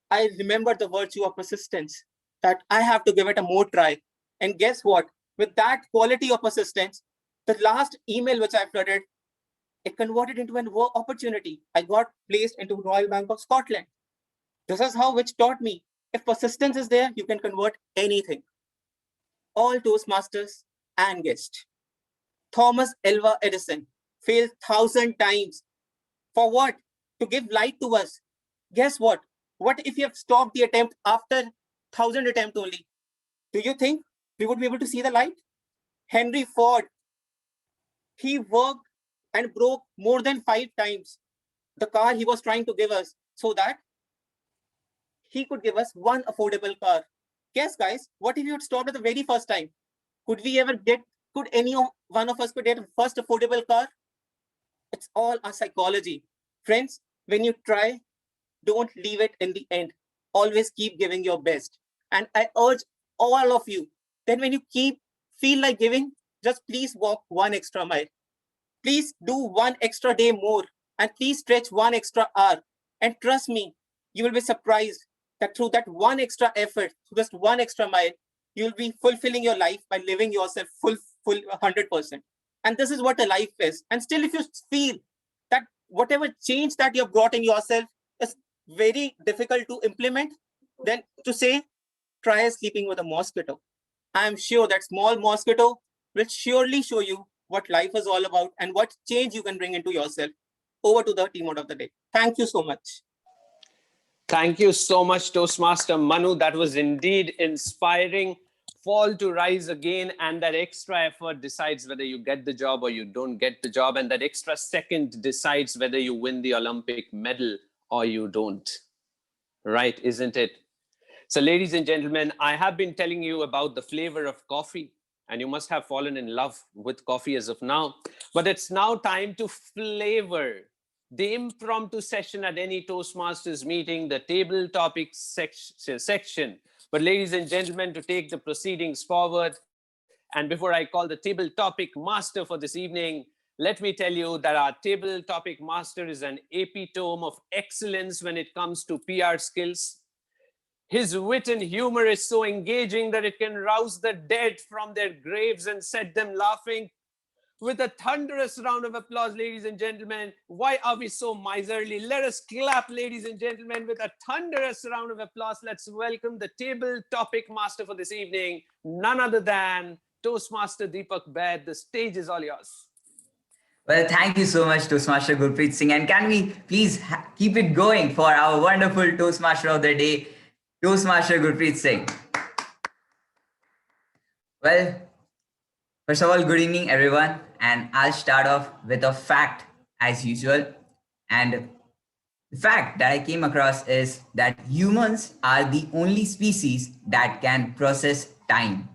I remembered the virtue of persistence, that I have to give it a more try. And guess what? With that quality of persistence, the last email which I flooded, it converted into an work opportunity. I got placed into Royal Bank of Scotland. This is how which taught me, if persistence is there, you can convert anything. All Toastmasters and guests. Thomas Alva Edison failed 1,000 times. For what? To give light to us. Guess what? What if you have stopped the attempt after 1,000 attempt only? Do you think we would be able to see the light? Henry Ford, he worked and broke more than 5 times the car he was trying to give us so that he could give us one affordable car. Guess, guys, what if you had stopped at the very first time? Could we ever get, could any one of us could get a first affordable car? It's all our psychology. Friends, when you try, don't leave it in the end. Always keep giving your best. And I urge all of you, then when you feel like giving, just please walk one extra mile. Please do one extra day more, and please stretch one extra hour. And trust me, you will be surprised that through that one extra effort, just one extra mile, you'll be fulfilling your life by living yourself full 100%. And this is what a life is. And still, if you feel that whatever change that you've brought in yourself is very difficult to implement, then to say, try sleeping with a mosquito. I am sure that small mosquito will surely show you what life is all about and what change you can bring into yourself. Over to the team out of the day. Thank you so much.
Thank you so much, Toastmaster Manu. That was indeed inspiring. Fall to rise again, and that extra effort decides whether you get the job or you don't get the job, and that extra second decides whether you win the Olympic medal or you don't. Right, isn't it? So, ladies and gentlemen, I have been telling you about the flavor of coffee, and you must have fallen in love with coffee as of now. But it's now time to flavor the impromptu session at any Toastmasters meeting, the table topics section. But ladies and gentlemen, to take the proceedings forward, and before I call the table topic master for this evening, let me tell you that our table topic master is an epitome of excellence when it comes to PR skills. His wit and humor is so engaging that it can rouse the dead from their graves and set them laughing. With a thunderous round of applause, ladies and gentlemen. Why are we so miserly? Let us clap, ladies and gentlemen, with a thunderous round of applause. Let's welcome the table topic master for this evening, none other than Toastmaster Deepak Baid. The stage is all yours.
Well, thank you so much, Toastmaster Gurpreet Singh. And can we please keep it going for our wonderful Toastmaster of the day, Toastmaster Gurpreet Singh. Well, first of all, good evening, everyone. And I'll start off with a fact as usual. And the fact that I came across is that humans are the only species that can process time.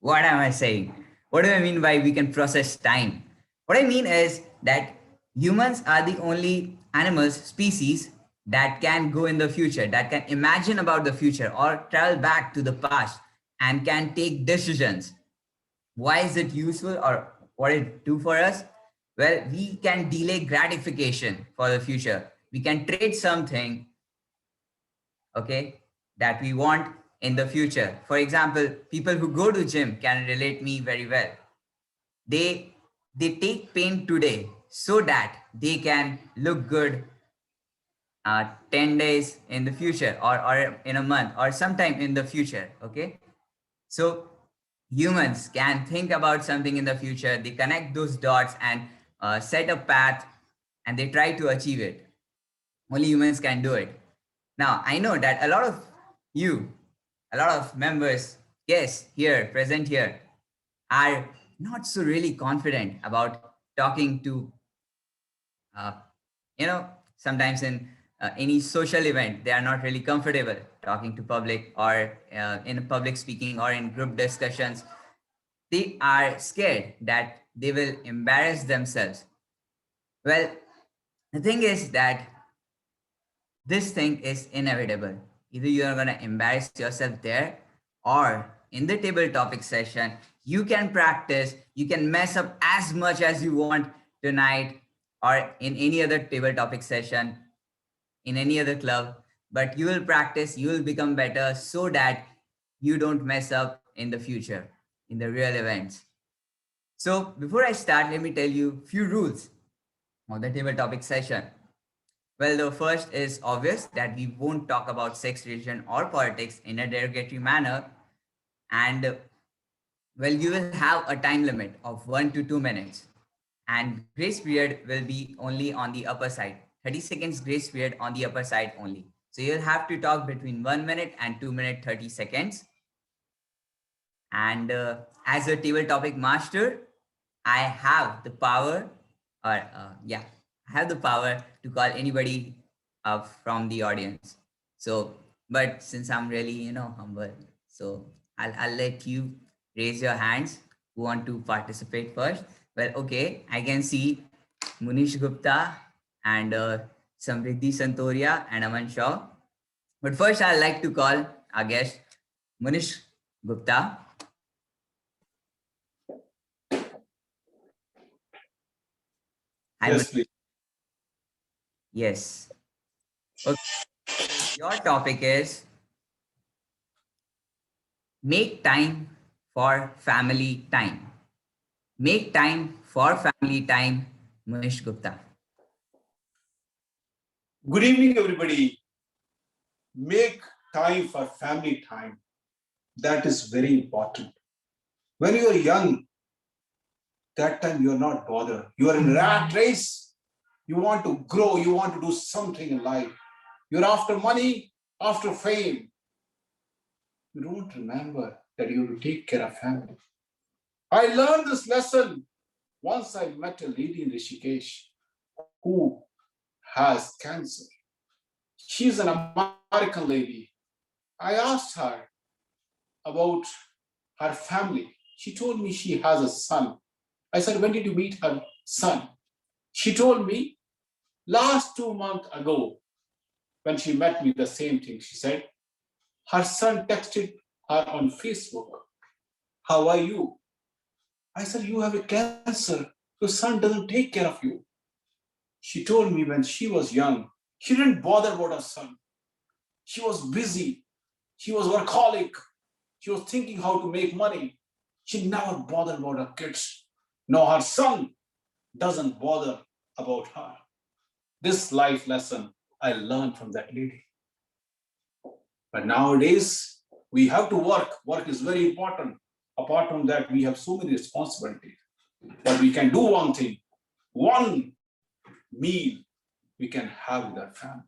What am I saying? What do I mean by we can process time? What I mean is that humans are the only animals, species that can go in the future, that can imagine about the future or travel back to the past and can take decisions. Why is it useful or what it do for us? Well, we can delay gratification for the future. We can trade something, okay, that we want in the future. For example, people who go to gym can relate me very well. They take pain today so that they can look good 10 days in the future or in a month or sometime in the future. Okay. So humans can think about something in the future, they connect those dots and set a path and they try to achieve it. Only humans can do it. Now, I know that a lot of you, a lot of members, guests here, present here, are not so really confident about talking to, uh, sometimes in any social event, they are not really comfortable talking to public or in public speaking or in group discussions. They are scared that they will embarrass themselves. Well, the thing is that this thing is inevitable. Either you are going to embarrass yourself there or in the table topic session, you can practice, you can mess up as much as you want tonight or in any other table topic session, in any other club, but you will practice, you will become better so that you don't mess up in the future, in the real events. So before I start, let me tell you few rules of the table topic session. Well, the first is obvious that we won't talk about sex, religion, or politics in a derogatory manner. And well, you will have a time limit of 1 to 2 minutes. And grace period will be only on the upper side. 30 seconds grace period on the upper side only. So you'll have to talk between 1 minute and 2 minute 30 seconds. And as a table topic master, I have the power, I have the power to call anybody up from the audience. So, but since I'm really, humble, so I'll let you raise your hands who want to participate first. Well, okay, I can see Munish Gupta and Samriddhi Santoria and Aman Shaw. But first, I'd like to call our guest, Munish Gupta.
Yes, please.
Yes. Okay. Your topic is make time for family time. Make time for family time, Munish Gupta.
Good evening, everybody. Make time for family time. That is very important. When you are young, that time you are not bothered. You are in a rat race. You want to grow. You want to do something in life. You're after money, after fame. You don't remember that you have to take care of family. I learned this lesson once I met a lady in Rishikesh who has cancer. She's an American lady. I asked her about her family. She told me she has a son. I said, when did you meet her son? She told me last 2 months ago when she met me, the same thing. She said, her son texted her on Facebook, how are you? I said, you have a cancer. Your son doesn't take care of you. She told me when she was young, she didn't bother about her son. She was busy. She was workaholic. She was thinking how to make money. She never bothered about her kids. No, her son doesn't bother about her. This life lesson I learned from that lady. But nowadays, we have to work. Work is very important. Apart from that, we have so many responsibilities. But we can do one thing, one meal we can have with our family.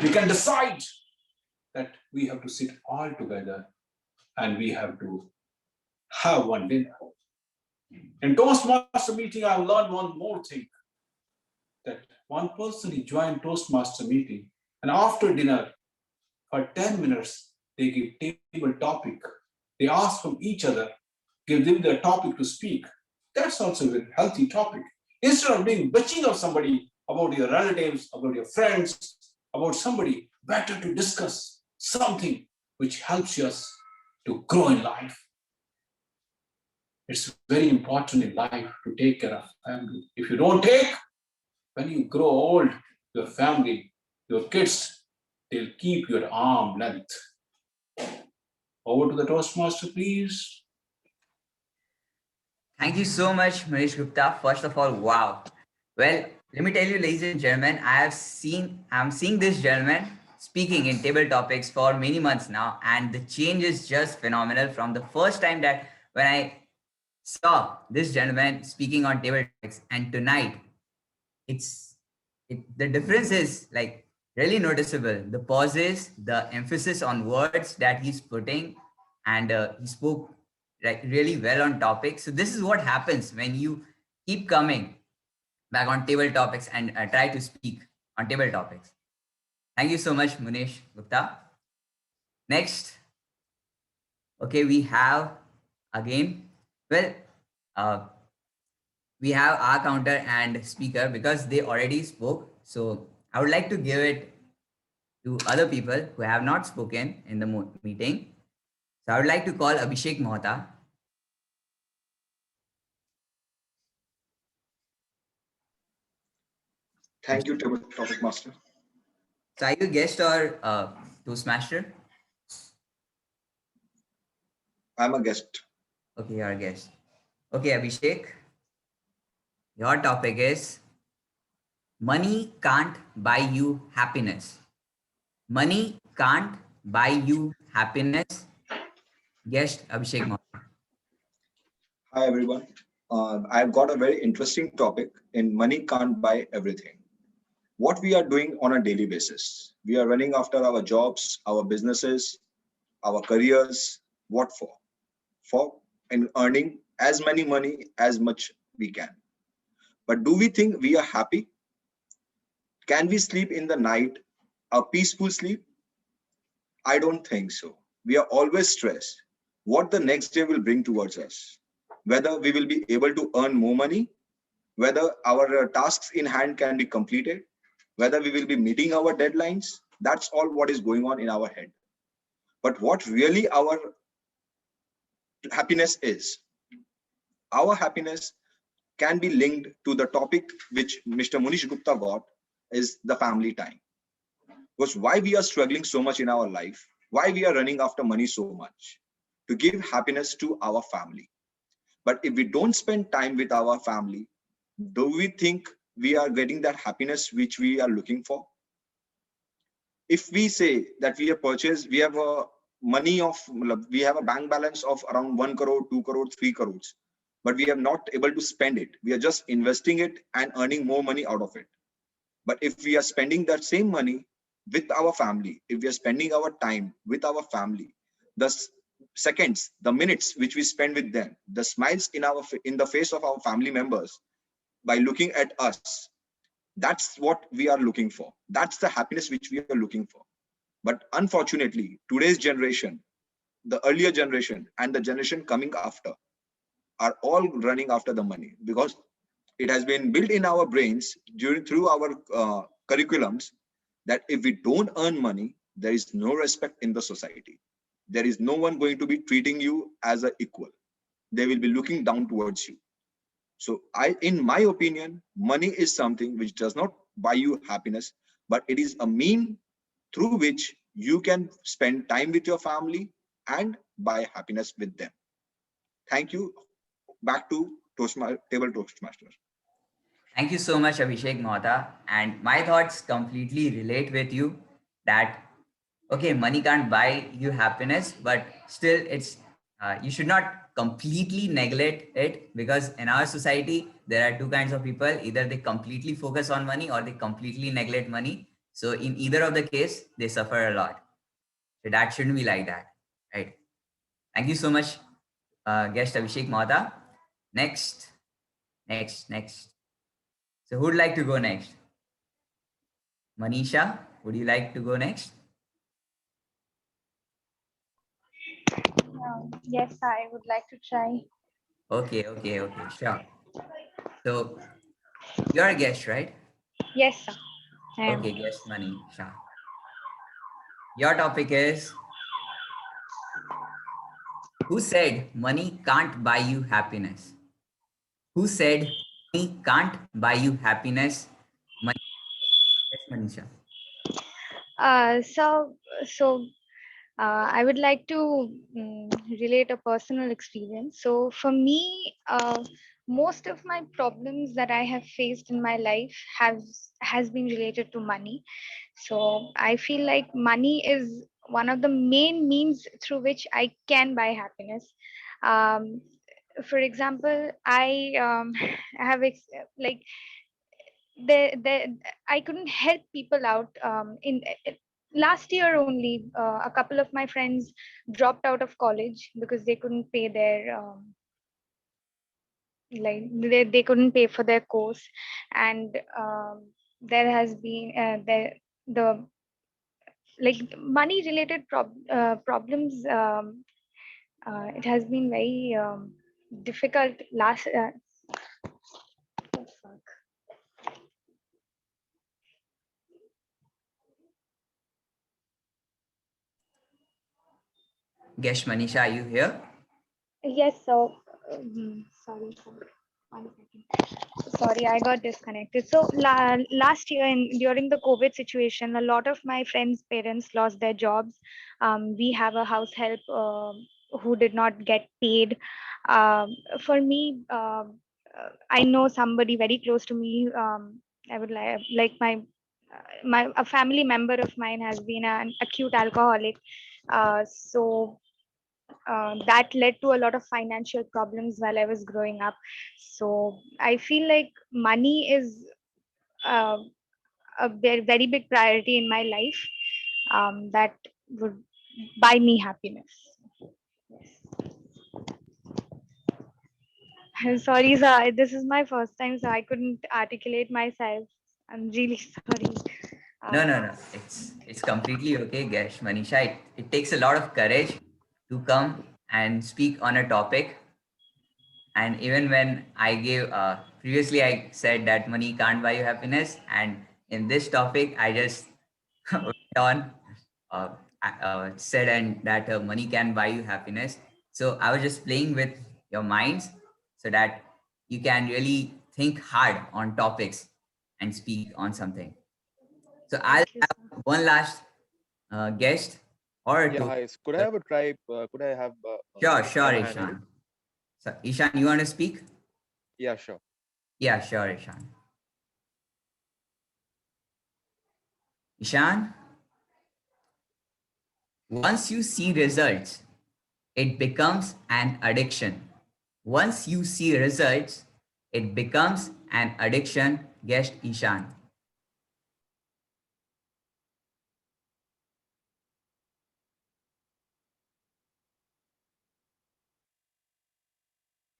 We can decide that we have to sit all together and we have to have one dinner. In Toastmaster meeting, I learned one more thing, that one person he joined Toastmaster meeting, and after dinner, for 10 minutes, they give table topic. They ask from each other, give them their topic to speak. That's also a healthy topic. Instead of being bitching of somebody about your relatives, about your friends, about somebody, better to discuss something which helps us to grow in life. It's very important in life to take care of family. If you don't take, when you grow old, your family, your kids, they'll keep your arm length. Over to the Toastmaster, please.
Thank you so much, Manish Gupta. First of all, wow. Well, let me tell you, ladies and gentlemen, I'm seeing this gentleman speaking in table topics for many months now, and the change is just phenomenal from the first time that when I saw this gentleman speaking on table topics, and tonight the difference is like really noticeable. The pauses, the emphasis on words that he's putting, and he spoke like really well on topics. So this is what happens when you keep coming back on table topics and try to speak on table topics. Thank you so much, Munish Gupta. Next, okay, we have again, well, uh, we have our counter and speaker because they already spoke. So I would like to give it to other people who have not spoken in the meeting. So I would like to call Abhishek Mohta.
Thank you, Topic Master.
So are you a guest or Toastmaster?
I'm a guest.
Okay, you're a guest. Okay, Abhishek, your topic is money can't buy you happiness. Money can't buy you happiness. Guest Abhishek Mohta.
Hi, everyone. I've got a very interesting topic in money can't buy everything. What we are doing on a daily basis. We are running after our jobs, our businesses, our careers. What for? For and earning as many money as much we can. But do we think we are happy? Can we sleep in the night a peaceful sleep? I don't think so. We are always stressed. What the next day will bring towards us. Whether we will be able to earn more money, whether our tasks in hand can be completed, whether we will be meeting our deadlines. That's all what is going on in our head. But what really our happiness is, our happiness can be linked to the topic which Mr. Munish Gupta got, is the family time. Because why we are struggling so much in our life, why we are running after money so much, to give happiness to our family. But if we don't spend time with our family, do we think we are getting that happiness which we are looking for? If we say that we have purchased, we have a money of, we have a bank balance of around 1 crore, 2 crore, 3 crores, but we are not able to spend it. We are just investing it and earning more money out of it. But if we are spending that same money with our family, if we are spending our time with our family, the seconds, the minutes which we spend with them, the smiles in the face of our family members by looking at us, that's what we are looking for. That's the happiness which we are looking for. But unfortunately, today's generation, the earlier generation and the generation coming after are all running after the money, because it has been built in our brains through our curriculums that if we don't earn money, there is no respect in the society. There is no one going to be treating you as an equal. They will be looking down towards you. So in my opinion, money is something which does not buy you happiness, but it is a mean through which you can spend time with your family and buy happiness with them. Thank you. Back to Table Toastmasters.
Thank you so much, Abhishek Mohta. And my thoughts completely relate with you that, okay, money can't buy you happiness, but still you should not completely neglect it, because in our society, there are two kinds of people. Either they completely focus on money or they completely neglect money. So in either of the case, they suffer a lot. So that shouldn't be like that, right? Thank you so much, guest Abhishek Mohta. Next. So who would like to go next? Manisha, would you like to go next?
Yes, I would like to try.
Okay, sure. So you're a guest, right?
Yes, sir. I am.
Okay, guest Manisha. Your topic is, who said money can't buy you happiness? Who said money can't buy you happiness? Yes, Manisha.
Uh, so, so I would like to relate a personal experience. So, for me, most of my problems that I have faced in my life has been related to money. So, I feel like money is one of the main means through which I can buy happiness. Um, for example, I have like there I couldn't help people out in last year only. A couple of my friends dropped out of college because they couldn't pay their they couldn't pay for their course, and there has been the like money related problems. It has been very difficult last oh, fuck.
Guess Manisha, are you here?
Yes, so sorry, sorry. 1 second. Sorry, I got disconnected. So last year, during the COVID situation, a lot of my friends' parents lost their jobs. We have a house help who did not get paid. For me, I know somebody very close to me. I would like my a family member of mine has been an acute alcoholic. So that led to a lot of financial problems while I was growing up. So I feel like money is uh, a very big priority in my life that would buy me happiness. Yes. I'm sorry, sir. This is my first time, so I couldn't articulate myself. I'm really sorry.
No,
Uh,
no, no. It's completely okay, Guess Manisha. It takes a lot of courage to come and speak on a topic. And even when I gave previously, I said that money can't buy you happiness, and in this topic, I just went on uh, said and that money can buy you happiness. So I was just playing with your minds so that you can really think hard on topics and speak on something. So I'll
thank you, sir.
have one last guest or
Yeah,
two.
hi. Could I have a try? Could I
Sure, sure,
have a hand raised?
Ishan. So Ishan, you want to speak?
Yeah, sure.
Yeah, sure, Ishan. Ishan, once you see results, it becomes an addiction. Once you see results, it becomes an addiction. Guest Ishan.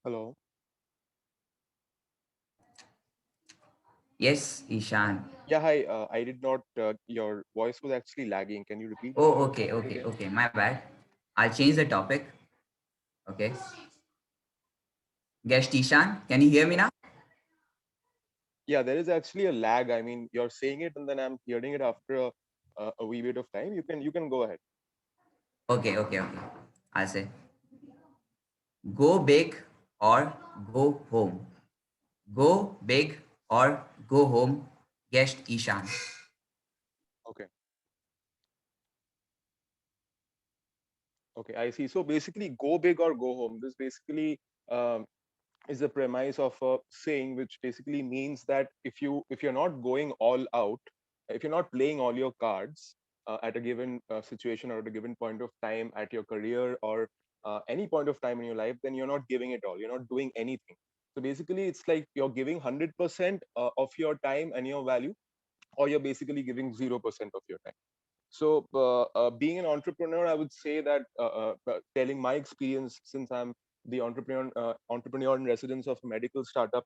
Hello.
Yes, Ishan.
Yeah, hi. I did not. Your voice was actually lagging. Can you repeat
Oh, okay,
it
okay,
again?
okay. My bad. I'll change the topic. Okay. Guest Ishan, can you hear me now?
Yeah, there is actually a lag. I mean, you're saying it, and then I'm hearing it after a wee bit of time. You can go ahead.
Okay, okay, okay. I'll say go big or go home. Go big or go home. Guest Ishan.
Okay. Okay, I see. So basically, go big or go home. This basically um, is the premise of a saying, which basically means that if you're not going all out, if you're not playing all your cards at a given situation or at a given point of time at your career or any point of time in your life, then you're not giving it all. You're not doing anything. So basically, it's like you're giving 100% of your time and your value, or you're basically giving 0% of your time. So, being an entrepreneur, I would say that telling my experience, since I'm the entrepreneur in residence of a medical startup,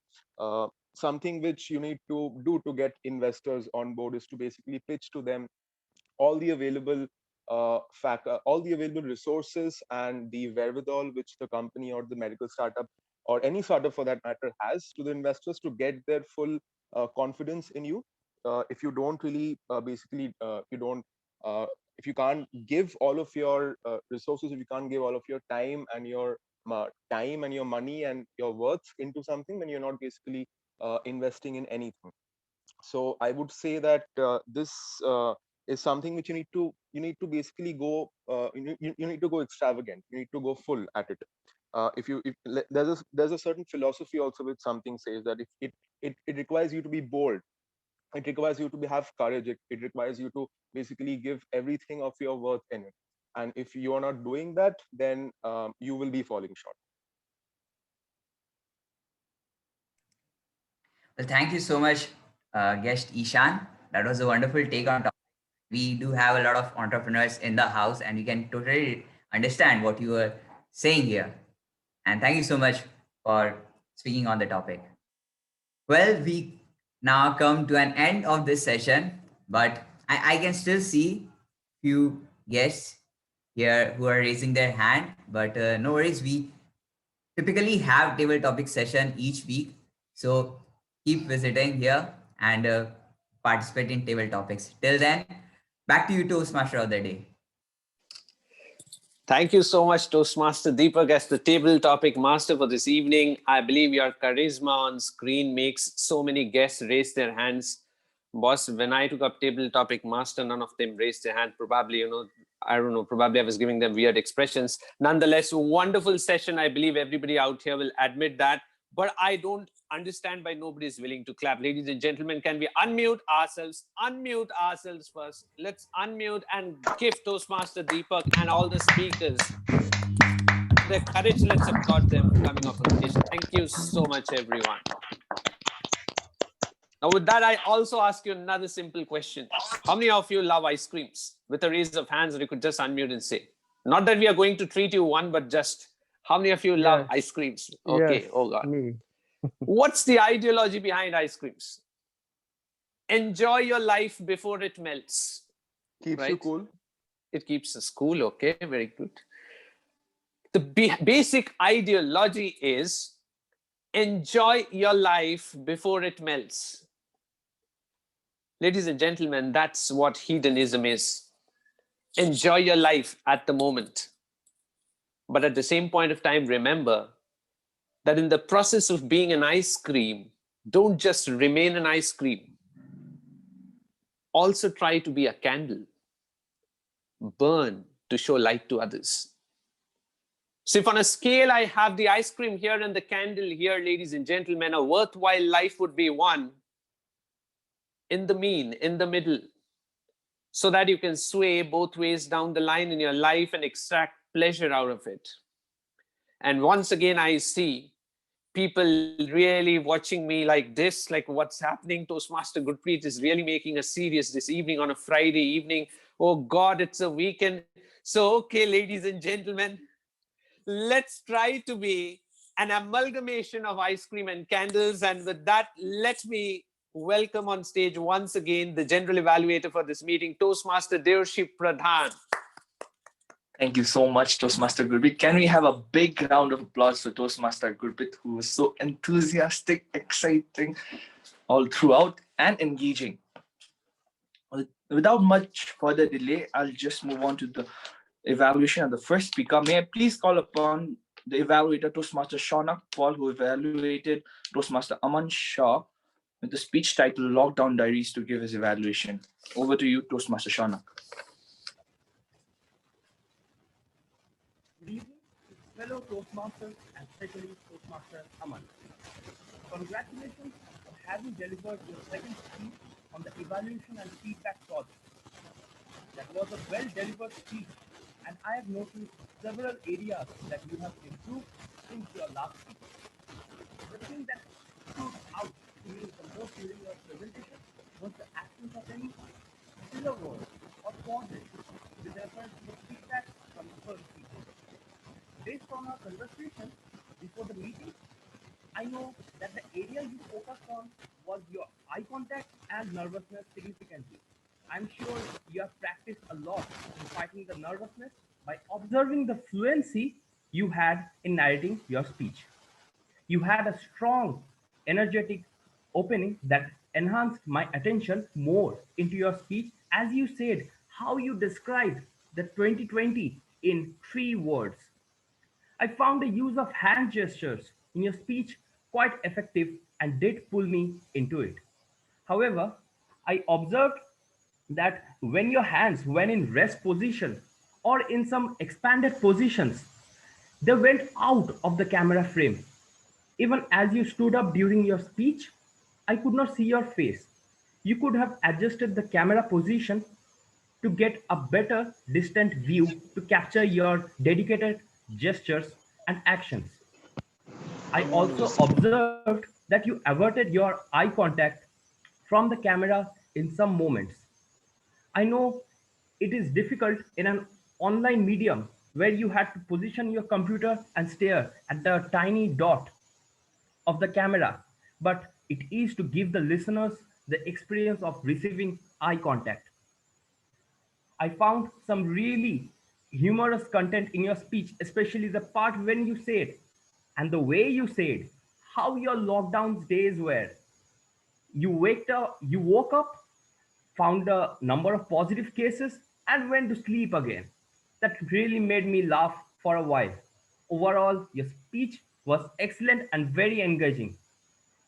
something which you need to do to get investors on board is to basically pitch to them all the available all the available resources and the wherewithal which the company or the medical startup or any startup for that matter has to the investors to get their full confidence in you. If you don't really you don't uh, if you can't give all of your resources, if you can't give all of your time and your time and your money and your worth into something, then you're not basically investing in anything. So I would say that this is something which you need to basically go you need to go extravagant, you need to go full at it. If you if le- there's a certain philosophy also which something says that if it requires you to be bold, it requires you to have courage, it requires you to basically give everything of your worth in it. and if you are not doing that, then you will be falling short.
Well, thank you so much, guest Ishan. That was a wonderful take on topic. We do have a lot of entrepreneurs in the house, and we can totally understand what you were saying here. And thank you so much for speaking on the topic. Well, we now come to an end of this session, but I can still see few guests here who are raising their hand. But no worries, we typically have table topic session each week. So keep visiting here and participate in table topics. Till then, back to you, Toastmaster of the day.
Thank you so much, Toastmaster Deepak, as the table topic master for this evening. I believe your charisma on screen makes so many guests raise their hands. Boss, when I took up table topic master, none of them raised their hand. Probably, I don't know, probably I was giving them weird expressions. Nonetheless, wonderful session. I believe everybody out here will admit that. But I don't understand why nobody is willing to clap. Ladies and gentlemen, can we unmute ourselves? Unmute ourselves first. Let's unmute and give Toastmaster Deepak and all the speakers their courage. Let's applaud them for coming off on stage. Thank you so much, everyone. Now, with that, I also ask you another simple question. How many of you love ice creams? With a raise of hands, or you could just unmute and say. Not that we are going to treat you one, but just how many of you love ice creams? Okay,
Yes,
oh God.
me.
What's the ideology behind ice creams? Enjoy your life before it melts.
Keeps you cool.
It keeps us cool, okay, very good. The basic ideology is enjoy your life before it melts. Ladies and gentlemen, that's what hedonism is. Enjoy your life at the moment. But at the same point of time, remember that in the process of being an ice cream, don't just remain an ice cream. Also try to be a candle. Burn to show light to others. So if on a scale I have the ice cream here and the candle here, ladies and gentlemen, a worthwhile life would be one in the mean, in the middle, so that you can sway both ways down the line in your life and extract pleasure out of it. And once again, I see people really watching me like this, like what's happening. Toastmaster Gurpreet is really making us serious this evening on a Friday evening. Oh God, it's a weekend. So, okay, ladies and gentlemen, let's try to be an amalgamation of ice cream and candles. And with that, let me welcome on stage once again the general evaluator for this meeting, Toastmaster Deoship Pradhan.
Thank you so much, Toastmaster Gurpreet. Can we have a big round of applause for Toastmaster Gurpreet, who was so enthusiastic, exciting all throughout, and engaging? Without much further delay, I'll just move on to the evaluation of the first speaker. May I please call upon the evaluator, Toastmaster Shaunak Paul, who evaluated Toastmaster Aman Shah with the speech title Lockdown Diaries, to give his evaluation. Over to you, Toastmaster Shaunak.
Good evening, fellow Toastmasters and especially Toastmaster Aman. Congratulations on having delivered your second speech on the evaluation and feedback project. That was a well-delivered speech, and I have noticed several areas that you have improved since your last speech. The thing that stood out to me the most during your presentation was the absence of any filler words or pauses with reference to the feedback from the first speaker. Based on our conversation before the meeting, I know that the area you focused on was your eye contact and nervousness significantly. I'm sure you have practiced a lot in fighting the nervousness by observing the fluency you had in narrating your speech. You had a strong, energetic opening that enhanced my attention more into your speech as you said how you described the 2020 in 3 words. I found the use of hand gestures in your speech quite effective and did pull me into it. However, I observed that when your hands went in rest position or in some expanded positions, they went out of the camera frame. Even as you stood up during your speech, I could not see your face. You could have adjusted the camera position to get a better distant view to capture your dedicated gestures and actions. I also observed that you averted your eye contact from the camera in some moments. I know it is difficult in an online medium where you had to position your computer and stare at the tiny dot of the camera, but it is to give the listeners the experience of receiving eye contact. I found some really humorous content in your speech, especially the part when you said, and the way you said, how your lockdown days were. You woke up, found a number of positive cases, and went to sleep again. That really made me laugh for a while. Overall, your speech was excellent and very engaging.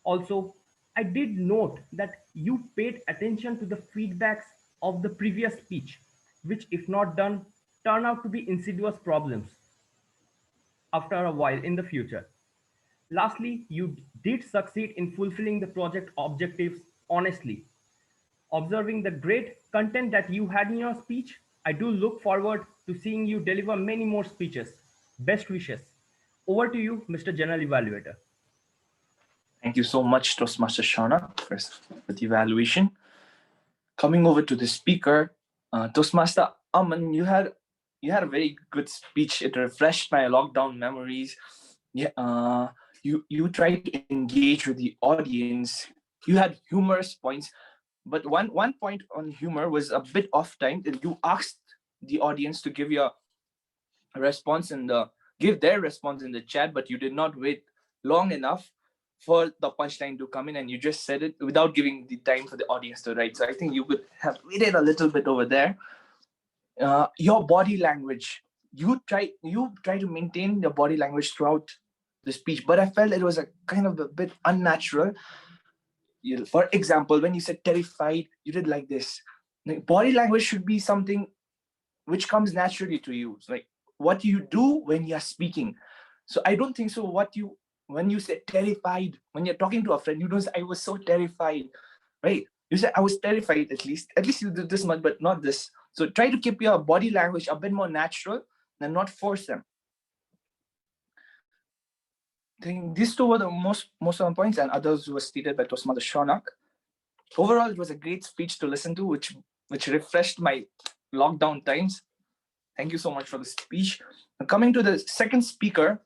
Also, I did note that you paid attention to the feedbacks of the previous speech, which, if not done, turn out to be insidious problems after a while in the future. Lastly, you did succeed in fulfilling the project objectives honestly. Observing the great content that you had in your speech, I do look forward to seeing you deliver many more speeches. Best wishes. Over to you, Mr. General Evaluator.
Thank you so much, Toastmaster Shauna, for the evaluation. Coming over to the speaker, Toastmaster Aman, you had a very good speech. It refreshed my lockdown memories. Yeah, you tried to engage with the audience. You had humorous points, but one point on humor was a bit off time. You asked the audience to give your response in the give their response in the chat, but you did not wait long enough for the punchline to come in, and you just said it without giving the time for the audience to write. So I think you could have waited a little bit over there. Your body language, you try to maintain your body language throughout the speech, but I felt it was a kind of a bit unnatural. For example, when you said terrified, you did like this. Like, body language should be something which comes naturally to you. It's like what you do when you're speaking. So I don't think so. When you say terrified, when you're talking to a friend, you don't say, I was so terrified, right? You say, I was terrified at least you did this much, but not this. So try to keep your body language a bit more natural and not force them. I think these two were the most of the points, and others were stated by Toastmaster Shonak. Overall, it was a great speech to listen to, which refreshed my lockdown times. Thank you so much for the speech. Coming to the second speaker,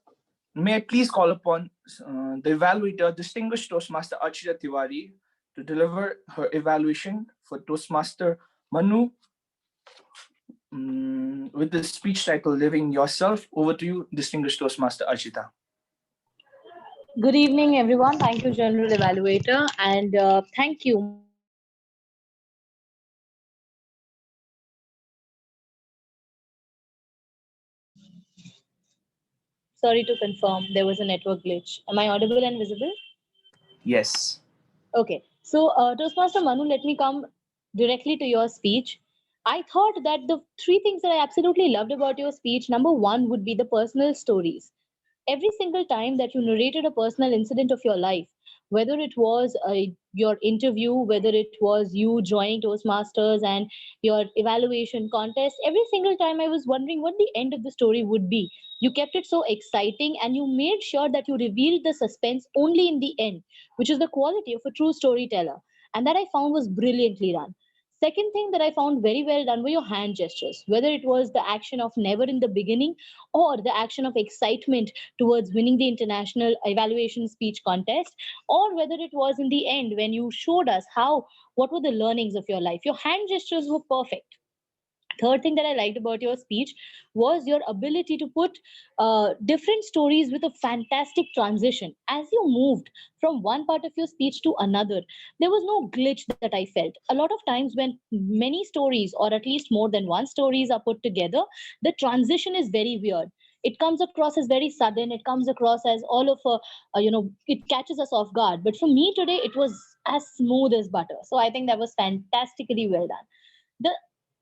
may I please call upon the evaluator, distinguished Toastmaster Archita Tiwari, to deliver her evaluation for Toastmaster Manu with the speech title Living Yourself. Over to you, distinguished Toastmaster Archita.
Good evening, everyone. Thank you, General Evaluator, and thank you. My audible and visible? Sorry to confirm, there was a network glitch. Am I audible and visible?
Yes.
Okay. So, Toastmaster Manu, let me come directly to your speech. I thought that the three things that I absolutely loved about your speech, number one would be the personal stories. Every single time that you narrated a personal incident of your life, whether it was your interview, whether it was you joining Toastmasters and your evaluation contest, every single time I was wondering what the end of the story would be. You kept it so exciting and you made sure that you revealed the suspense only in the end, which is the quality of a true storyteller. And that I found was brilliantly done. Second thing that I found very well done were your hand gestures, whether it was the action of never in the beginning or the action of excitement towards winning the international evaluation speech contest, or whether it was in the end when you showed us what were the learnings of your life. Your hand gestures were perfect. Third thing that I liked about your speech was your ability to put different stories with a fantastic transition. As you moved from one part of your speech to another, there was no glitch that I felt. A lot of times when many stories, or at least more than one stories, are put together, the transition is very weird. It comes across as very sudden. It comes across as all of it catches us off guard. But for me today, it was as smooth as butter. So I think that was fantastically well done. The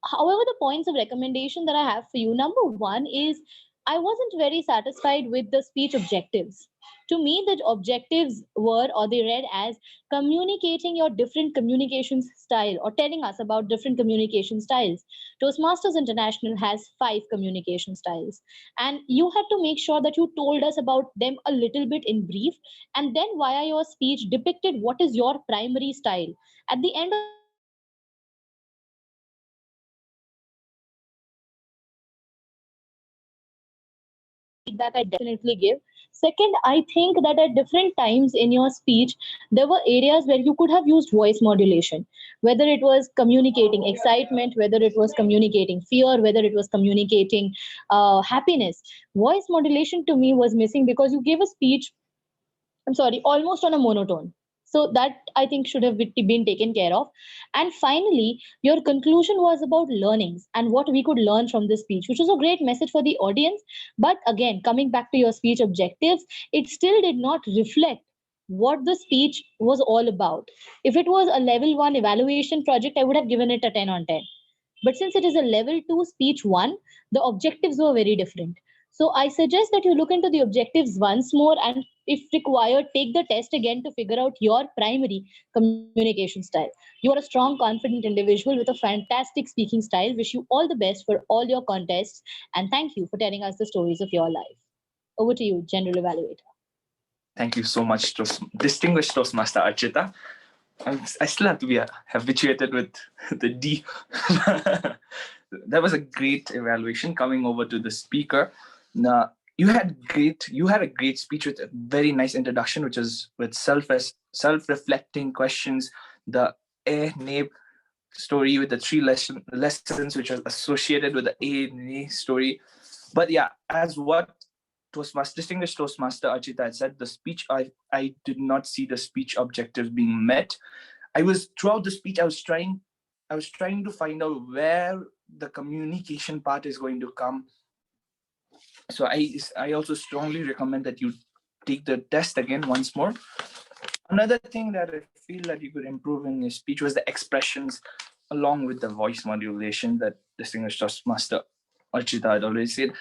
However, the points of recommendation that I have for you, number one is I wasn't very satisfied with the speech objectives. To me, the objectives were, or they read as, communicating your different communication style, or telling us about different communication styles. Toastmasters International has 5 communication styles, and you had to make sure that you told us about them a little bit in brief, and then via your speech depicted what is your primary style. At the end of the day, I think that was a very interesting feedback I definitely give. Second, I think that at different times in your speech, there were areas where you could have used voice modulation, whether it was communicating excitement, whether it was communicating fear, whether it was communicating happiness. Voice modulation to me was missing because you gave a speech, I'm sorry, almost on a monotone. So that I think should have been taken care of. And finally, your conclusion was about learnings and what we could learn from this speech, which was a great message for the audience. But again, coming back to your speech objectives, it still did not reflect what the speech was all about. If it was a level 1 evaluation project, I would have given it a 10 on 10. But since it is a level 2 speech 1, the objectives were very different. So I suggest that you look into the objectives once more, and if required, take the test again to figure out your primary communication style. You are a strong, confident individual with a fantastic speaking style. Wish you all the best for all your contests, and thank you for telling us the stories of your life. Over to you, General Evaluator.
Thank you so much, distinguished Toastmaster Archita. I still have to be habituated with the D. That was a great evaluation. Coming over to the speaker, now you had a great speech with a very nice introduction, which is with self-reflecting questions, the A name story with the 3 lessons which are associated with the A story. But yeah, as what distinguished Toastmaster Archita had said, the speech, I did not see the speech objectives being met. Throughout the speech, I was trying to find out where the communication part is going to come. So I also strongly recommend that you take the test again once more. Another thing that I feel that you could improve in your speech was the expressions along with the voice modulation that distinguished Toastmaster Archita had already said.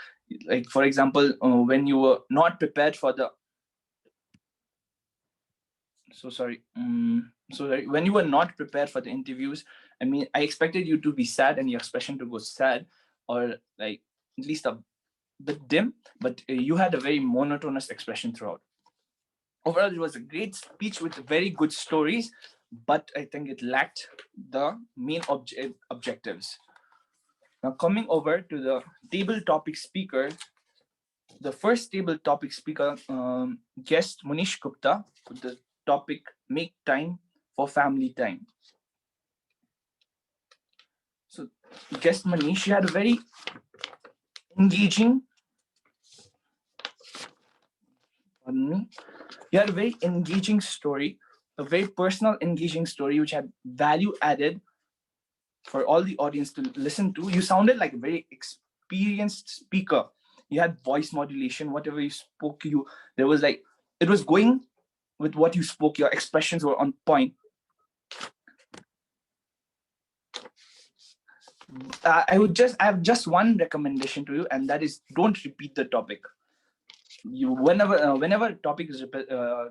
Like, for example, when you were not prepared for the when you were not prepared for the interviews, I mean, I expected you to be sad and your expression to go sad, or like at least a bit dim, but you had a very monotonous expression throughout. Overall, it was a great speech with very good stories, but I think it lacked the main objectives. Now, coming over to the table topic speaker, the first table topic speaker, guest Munish Gupta, with the topic "Make Time for Family Time." So, guest Manish, you had a very engaging, story, a very personal, engaging story, which had value added for all the audience to listen to. You sounded like a very experienced speaker. You had voice modulation. Whatever you spoke, it was going with what you spoke. Your expressions were on point. I have just one recommendation to you, and that is don't repeat the topic. Whenever topic is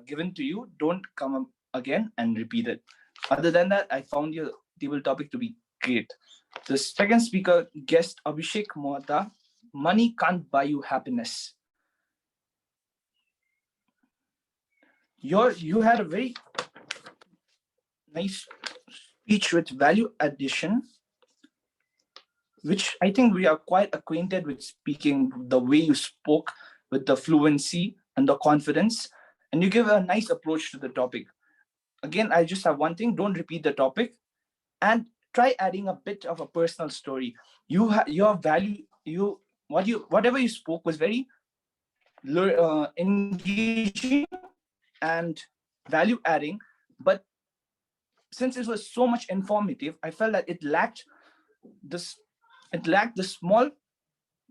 given to you, don't come again and repeat it. Other than that, I found your table topic to be great. The second speaker, guest Abhishek Mohta, money can't buy you happiness. You had a very nice speech with value addition, which I think we are quite acquainted with speaking, the way you spoke with the fluency and the confidence, and you give a nice approach to the topic. Again, I just have one thing: don't repeat the topic, and try adding a bit of a personal story. Whatever you spoke was very engaging and value adding, but since it was so much informative, I felt that it lacked the small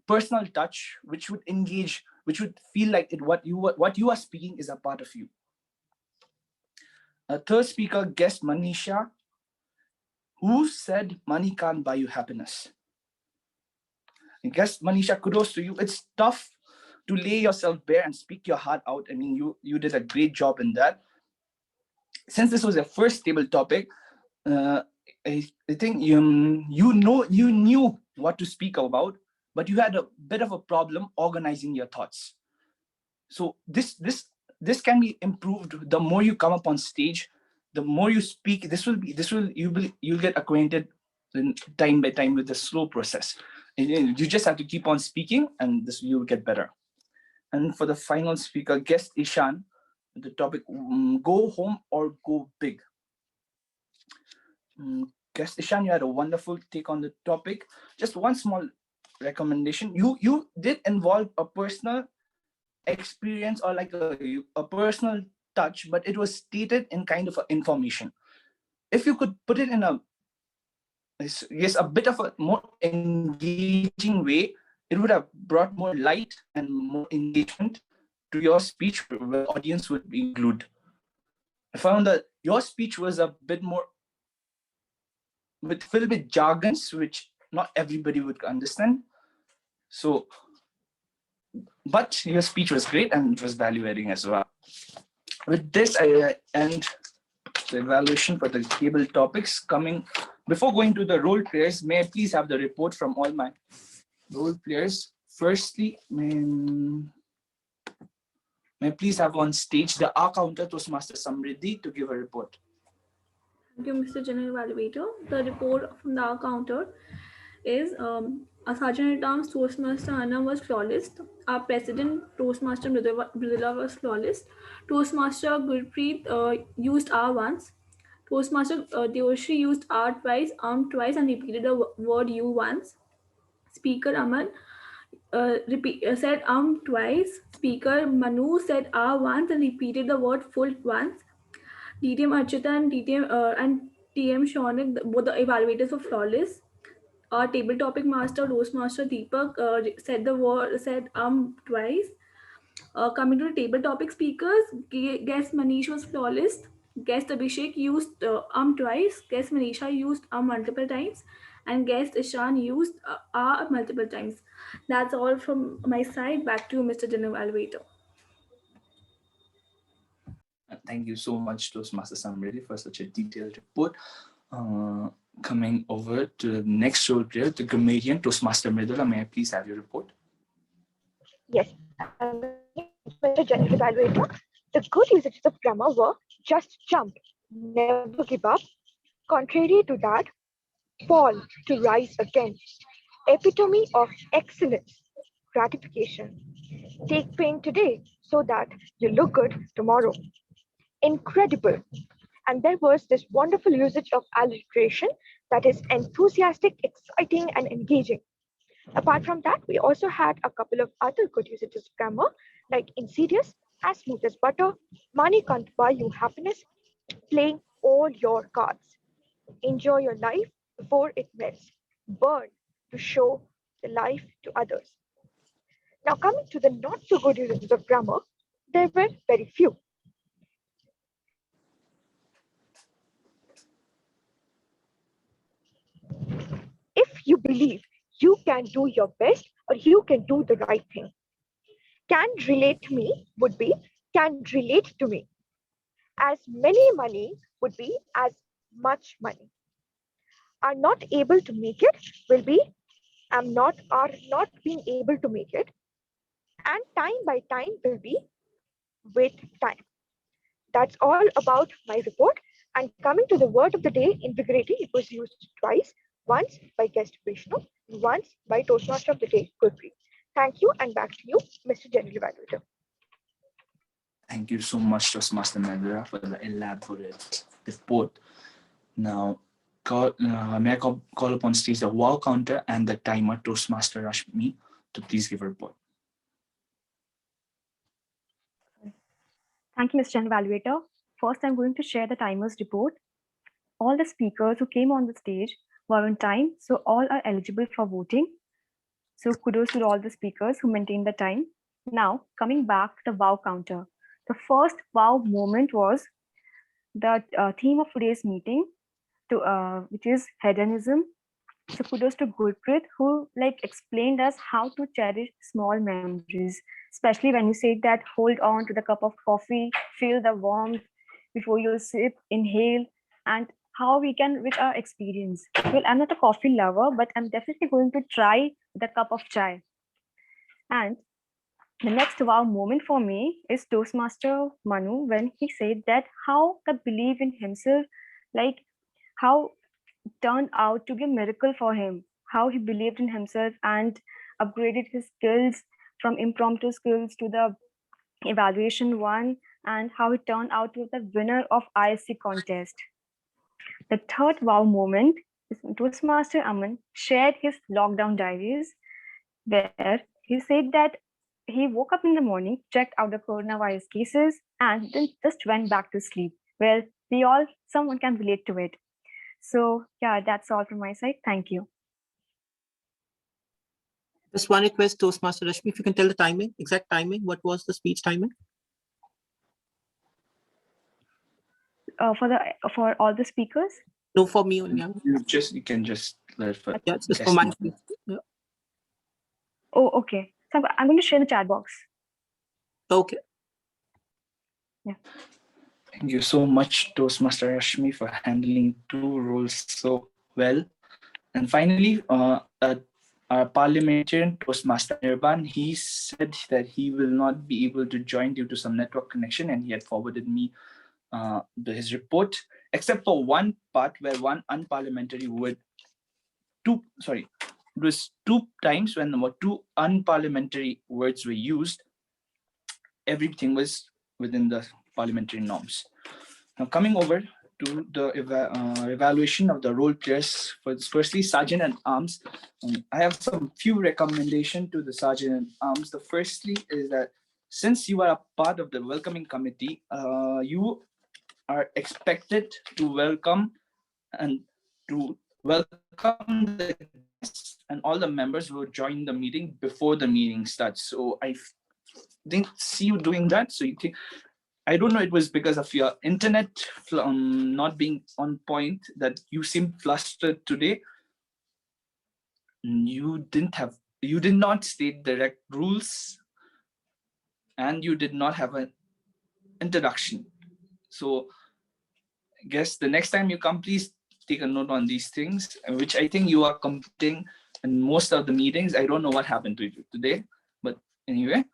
personal touch which would engage, which would feel like what you are speaking is a part of you. A third speaker, guest Manisha, who said money can't buy you happiness. I guess, Manisha, kudos to you. It's tough to lay yourself bare and speak your heart out. I mean, you did a great job in that. Since this was your first table topic, uh, I think you knew what to speak about, but you had a bit of a problem organizing your thoughts. So this can be improved. The more you come up on stage, the more you speak. You'll get acquainted time by time with the slow process. And you just have to keep on speaking, and this you'll get better. And for the final speaker, guest Ishan, the topic, go home or go big. Guest Ishan, you had a wonderful take on the topic. Just one small recommendation. You did involve a personal experience or like a personal touch, but it was stated in kind of a information. If you could put it in a bit of a more engaging way, it would have brought more light and more engagement to your speech where the audience would be glued. I found that your speech was a bit more filled with jargons which not everybody would understand. So, but your speech was great and it was value adding as well. With this, I end the evaluation for the table topics. Before going to the role players, may I please have the report from all my role players? Firstly, may I please have on stage the R counter Toastmaster Samriddhi to give a report.
Thank you, Mr. General Evaluator. The report from the counter is our Sergeant at Arms Toastmaster Anna was flawless. Our President Toastmaster Mridula was flawless. Toastmaster Gurpreet used R once. Toastmaster Deoshri used R twice, twice, and repeated the word you once. Speaker Aman said twice. Speaker Manu said R once and repeated the word full once. DTM Archita and TM Shaunik, both the evaluators were flawless. Our table topic master, Toastmaster Deepak, said twice. Coming to the table topic speakers, guest Manish was flawless. Guest Abhishek used twice. Guest Manisha used multiple times. And guest Ishan used multiple times. That's all from my side. Back to you, Mr. General Evaluator.
Thank you so much, Toastmaster Samriddhi, for such a detailed report. Coming over to the next role player, the grammarian, Toastmaster Mridula. May I please have your report?
Yes, Mr. General Evaluator. The good usages of grammar were just jump, never give up. Contrary to that, fall to rise again. Epitome of excellence, gratification. Take pain today so that you look good tomorrow. Incredible. And there was this wonderful usage of alliteration that is enthusiastic, exciting, and engaging. Apart from that, we also had a couple of other good usages of grammar, like insidious, as smooth as butter, money can't buy you happiness, playing all your cards. Enjoy your life before it melts. Burn to show the life to others. Now, coming to the not so good usages of grammar, there were very few. If you believe you can do your best or you can do the right thing, can relate to me would be can relate to me. As many money would be as much money. Are not able to make it will be are not being able to make it. And time by time will be with time. That's all about my report. And coming to the word of the day, invigorating, it was used twice, once by guest Vishnu, once by Toastmaster of the day, Gurpreet. Thank you, and back to you, Mr. General Evaluator.
Thank you so much, Toastmaster Mridula, for the elaborate report. Now, may I call upon stage the wow counter and the timer, Toastmaster Rashmi, to please give a report.
Thank you, Mr. General Evaluator. First, I'm going to share the timer's report. All the speakers who came on the stage were on time, so all are eligible for voting. So kudos to all the speakers who maintained the time. Now, coming back to the wow counter. The first wow moment was the theme of today's meeting, which is hedonism. So kudos to Gurpreet, who explained us how to cherish small memories. especially when you say that hold on to the cup of coffee, feel the warmth before you sip, inhale, and how we can with our experience. Well, I'm not a coffee lover, but I'm definitely going to try the cup of chai. And the next wow moment for me is Toastmaster Manu when he said that how the belief in himself, like how it turned out to be a miracle for him, how he believed in himself and upgraded his skills from impromptu skills to the evaluation one, and how he turned out to be the winner of ISC contest. The third wow moment is when Toastmaster Aman shared his lockdown diaries where he said that he woke up in the morning, checked out the coronavirus cases, and then just went back to sleep. Well, someone can relate to it. So, yeah, that's all from my side. Thank you.
Just one request, Toastmaster Rashmi, if you can tell the timing, exact timing. What was the speech timing?
For all the speakers?
No, for me only.
You can just let for
yeah, it's just for my. Yeah.
Oh, okay. So I'm going to share the chat box.
Okay.
Yeah.
Thank you so much, Toastmaster Rashmi, for handling two roles so well. And finally, our parliamentarian Toastmaster Nirban, he said that he will not be able to join due to some network connection, and he had forwarded me his report, except for one part where one unparliamentary word, it was two times when two unparliamentary words were used. Everything was within the parliamentary norms. Now, coming over to the evaluation of the role players. Firstly, Sergeant at Arms. I have some few recommendations to the Sergeant at Arms. The firstly is that since you are a part of the welcoming committee, you are expected to welcome the guests, and all the members will join the meeting before the meeting starts. So I didn't see you doing that. So you think, I don't know, it was because of your internet not being on point that you seemed flustered today. You did not state direct rules, and you did not have an introduction. So I guess the next time you come, please take a note on these things, which I think you are completing in most of the meetings. I don't know what happened to you today, but anyway.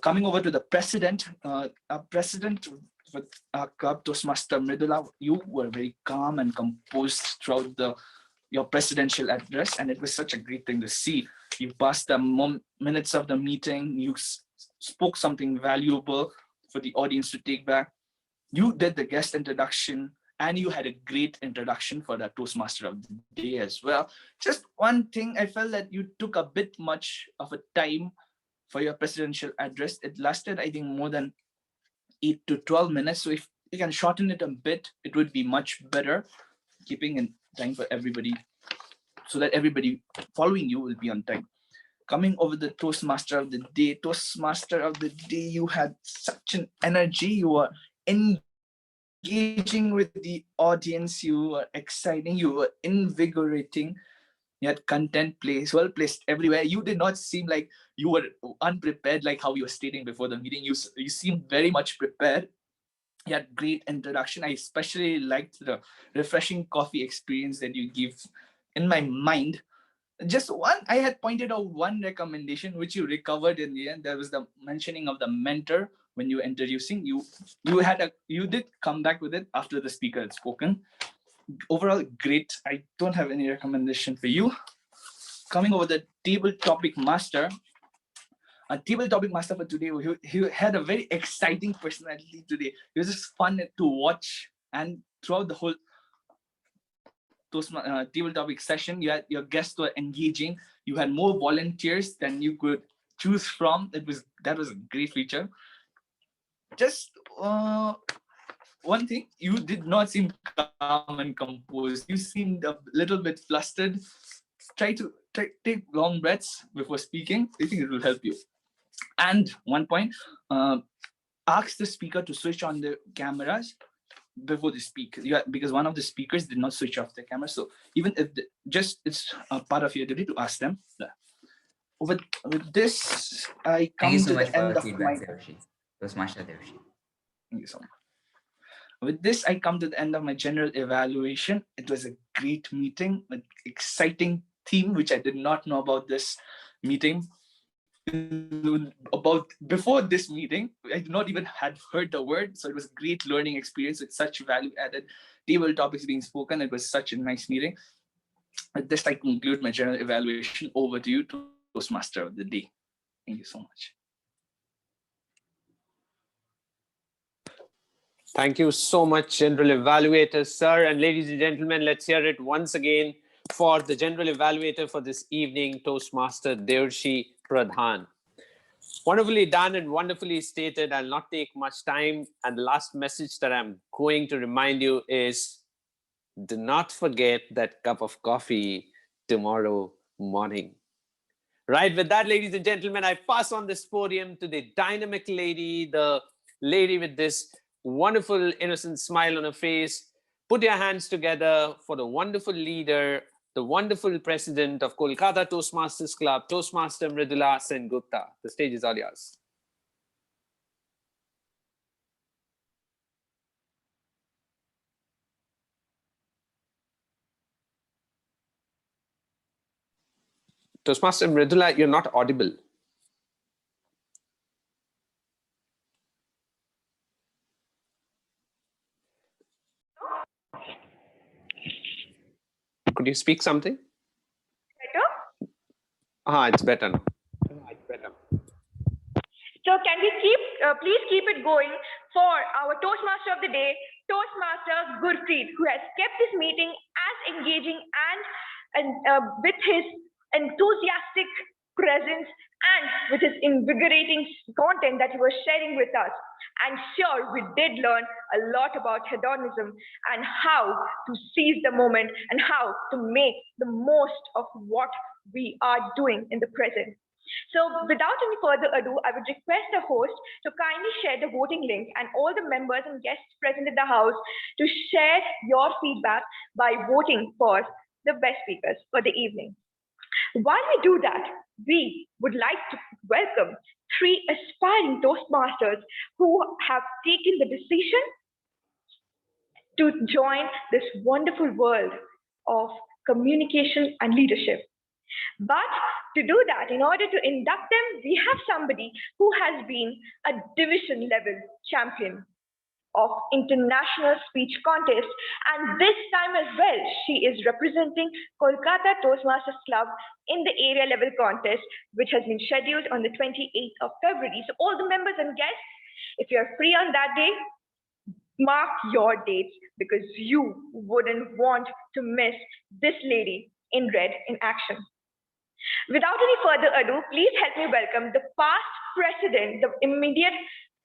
Coming over to the president, President with Club Toastmaster Mridula, you were very calm and composed throughout your presidential address, and it was such a great thing to see. You passed the minutes of the meeting, you spoke something valuable for the audience to take back. You did the guest introduction, and you had a great introduction for the Toastmaster of the day as well. Just one thing, I felt that you took a bit much of a time for your presidential address. It lasted, I think, more than 8 to 12 minutes. So if you can shorten it a bit, it would be much better, keeping in time for everybody, so that everybody following you will be on time. Coming over the Toastmaster of the day, you had such an energy. You were engaging with the audience. You were exciting. You were invigorating. You had content well placed everywhere. You did not seem like you were unprepared, like how you were stating before the meeting. You seemed very much prepared. You had great introduction. I especially liked the refreshing coffee experience that you give. In my mind, I had pointed out one recommendation which you recovered in the end. There was the mentioning of the mentor when you were introducing. You did come back with it after the speaker had spoken. Overall, great. I don't have any recommendation for you. Coming over the table topic master. A table topic master for today, he had a very exciting personality today. It was just fun to watch, and throughout the whole table topic session, your guests were engaging. You had more volunteers than you could choose from. That was a great feature. Just one thing, you did not seem calm and composed. You seemed a little bit flustered. Try to take long breaths before speaking. I think it will help you. And one point, ask the speaker to switch on the cameras before they speak, because one of the speakers did not switch off the camera. So even if it's a part of your duty to ask them. with this, I
Thank you
come
so
to
much
the
for
end
the
of my.
feedback, Devarshi. Toastmaster Devarshi.
Thank you so much. With this, I come to the end of my general evaluation. It was a great meeting with exciting theme, which I did not know about this meeting. About before this meeting, I did not even had heard the word, so it was a great learning experience with such value-added table topics being spoken. It was such a nice meeting. With this, I conclude my general evaluation. Over to you, Toastmaster of the day. Thank you so much.
Thank you so much, General Evaluator, sir. And ladies and gentlemen, let's hear it once again for the General Evaluator for this evening, Toastmaster Devarshi Pradhan. Wonderfully done and wonderfully stated. I'll not take much time. And the last message that I'm going to remind you is, do not forget that cup of coffee tomorrow morning. Right, with that, ladies and gentlemen, I pass on this podium to the dynamic lady, the lady with this wonderful, innocent smile on her face. Put your hands together for the wonderful leader, the wonderful president of Kolkata Toastmasters Club, Toastmaster Mridula Sengupta. The stage is all yours. Toastmaster Mridula, you're not audible. Could you speak something?
Better?
It's better now.
So can we please keep it going for our Toastmaster of the day, Toastmaster Gurpreet, who has kept this meeting as engaging and with his enthusiastic presence and with his invigorating content that he was sharing with us. And sure, we did learn a lot about hedonism and how to seize the moment and how to make the most of what we are doing in the present. So without any further ado, I would request the host to kindly share the voting link and all the members and guests present in the house to share your feedback by voting for the best speakers for the evening. While we do that, we would like to welcome three aspiring Toastmasters who have taken the decision to join this wonderful world of communication and leadership. But to do that, in order to induct them, we have somebody who has been a division level champion of international speech contest, and this time as well she is representing Kolkata Toastmasters Club in the area level contest, which has been scheduled on the 28th of February. So all the members and guests, if you're free on that day, mark your dates, because you wouldn't want to miss this lady in red in action. Without any further ado, please help me welcome the past president,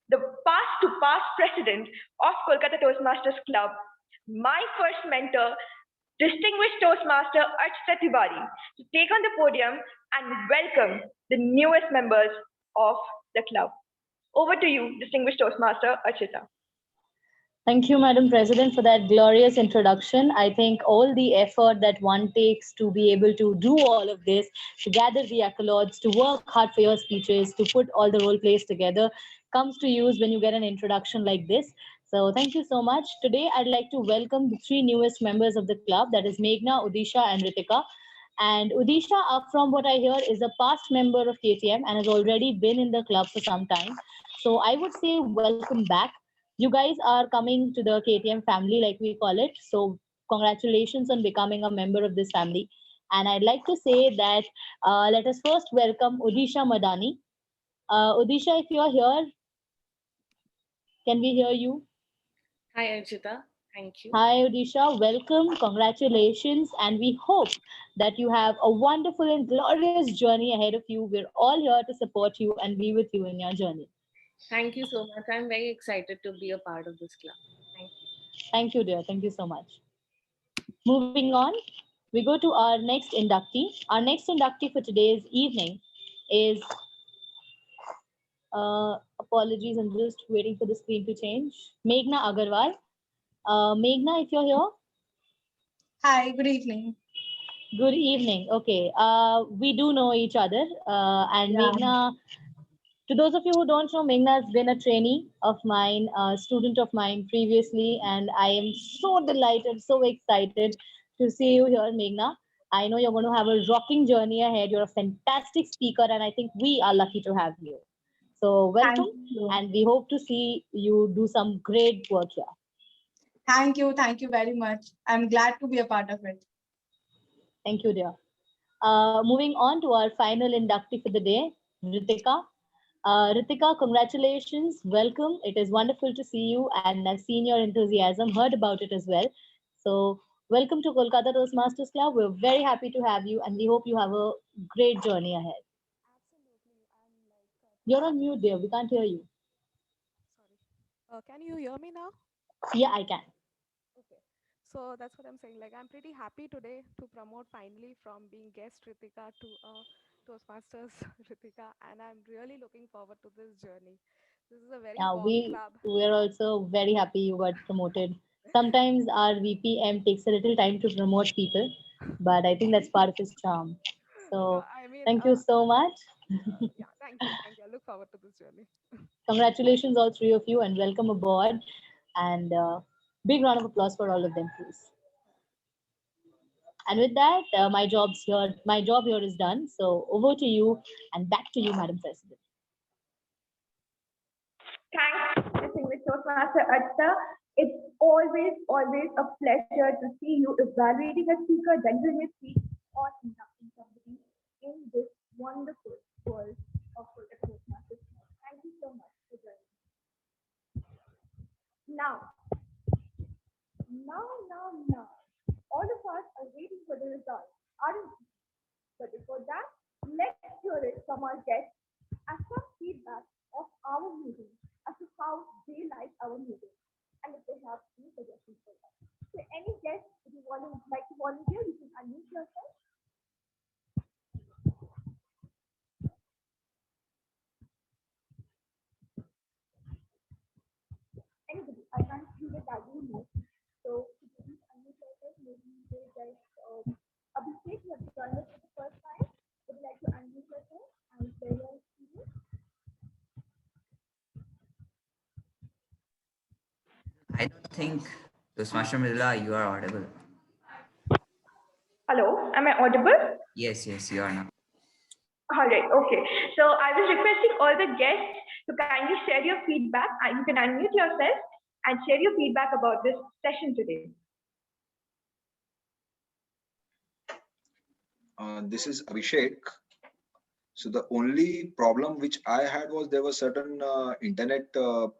the past to past president of Kolkata Toastmasters Club, my first mentor, distinguished Toastmaster Archita Tiwari, to take on the podium and welcome the newest members of the club. Over to you, distinguished Toastmaster Archita.
Thank you, Madam President, for that glorious introduction. I think all the effort that one takes to be able to do all of this, to gather the accolades, to work hard for your speeches, to put all the role plays together, comes to use when you get an introduction like this. So thank you so much. Today, I'd like to welcome the three newest members of the club, that is Meghna, Udisha, and Ritika. And Udisha, from what I hear, is a past member of KTM and has already been in the club for some time. So I would say welcome back. You guys are coming to the KTM family, like we call it. So congratulations on becoming a member of this family. And I'd like to say that let us first welcome Udisha Madani. Udisha, if you're here, can we hear you?
Hi, Archita. Thank you.
Hi, Odisha. Welcome. Congratulations. And we hope that you have a wonderful and glorious journey ahead of you. We're all here to support you and be with you in your journey.
Thank you so much. I'm very excited to be a part of this club. Thank you.
Thank you, dear. Thank you so much. Moving on, we go to our next inductee. Our next inductee for today's evening is, apologies, I'm just waiting for the screen to change. Meghna Agarwal. Meghna, if you're here.
Hi, good evening.
Good evening. Okay, we do know each other, and
Yeah.
Meghna. To those of you who don't know, Meghna has been a trainee of mine, a student of mine previously, and I am so delighted, so excited to see you here, Meghna. I know you're going to have a rocking journey ahead. You're a fantastic speaker, and I think we are lucky to have you. So, welcome,
Thank you.
and we hope to see you do some great work here.
Thank you. Thank you very much. I'm glad to be a part of it.
Thank you, dear. Moving on to our final inductee for the day, Ritika. Ritika, congratulations. Welcome. It is wonderful to see you, and I've seen your enthusiasm, heard about it as well. So, welcome to Kolkata Toastmasters Club. We're very happy to have you, and we hope you have a great journey ahead. You're on mute, dear. We can't hear you.
Can you hear me now?
Yeah, I can.
Okay. So that's what I'm saying. Like, I'm pretty happy today to promote finally from being guest Ritika to Toastmasters Ritika, and I'm really looking forward to this journey. This is a very
Yeah,
warm
we
club.
we're also very happy you got promoted. Sometimes our VPM takes a little time to promote people, but I think that's part of his charm.
No,
So
I mean,
thank you so much.
yeah, thank you. Thank you. I look forward to this journey.
Congratulations, all three of you, and welcome aboard. And big round of applause for all of them, please. And with that, my job here is done. So over to you, and back to you, Madam President.
Thanks for distinguished Toastmaster Archita. It's always a pleasure to see you evaluating a speaker, delivering a speech, or inducting somebody in this wonderful world of Toastmasters. Thank you so much for joining. Now, now. All of us are waiting for the results, aren't we? But before that, let's hear it from our guests as some feedback of our meeting as to how they like our meeting and if they have any suggestions for us. So, any guests, if you like to volunteer, you can unmute yourself. Anybody, I can't see that I do know. So, could you please unmute yourself? Maybe they guys, Abhishek, you have joined us for the first time. Would you like to unmute yourself and share your experience?
I don't think Toastmaster Mridula, you are audible.
Hello, am I audible?
Yes, you are now.
All right, okay. So I was requesting all the guests to kindly share your feedback. You can unmute yourself and share your feedback about this session today.
This is Abhishek. So the only problem which I had was there were certain internet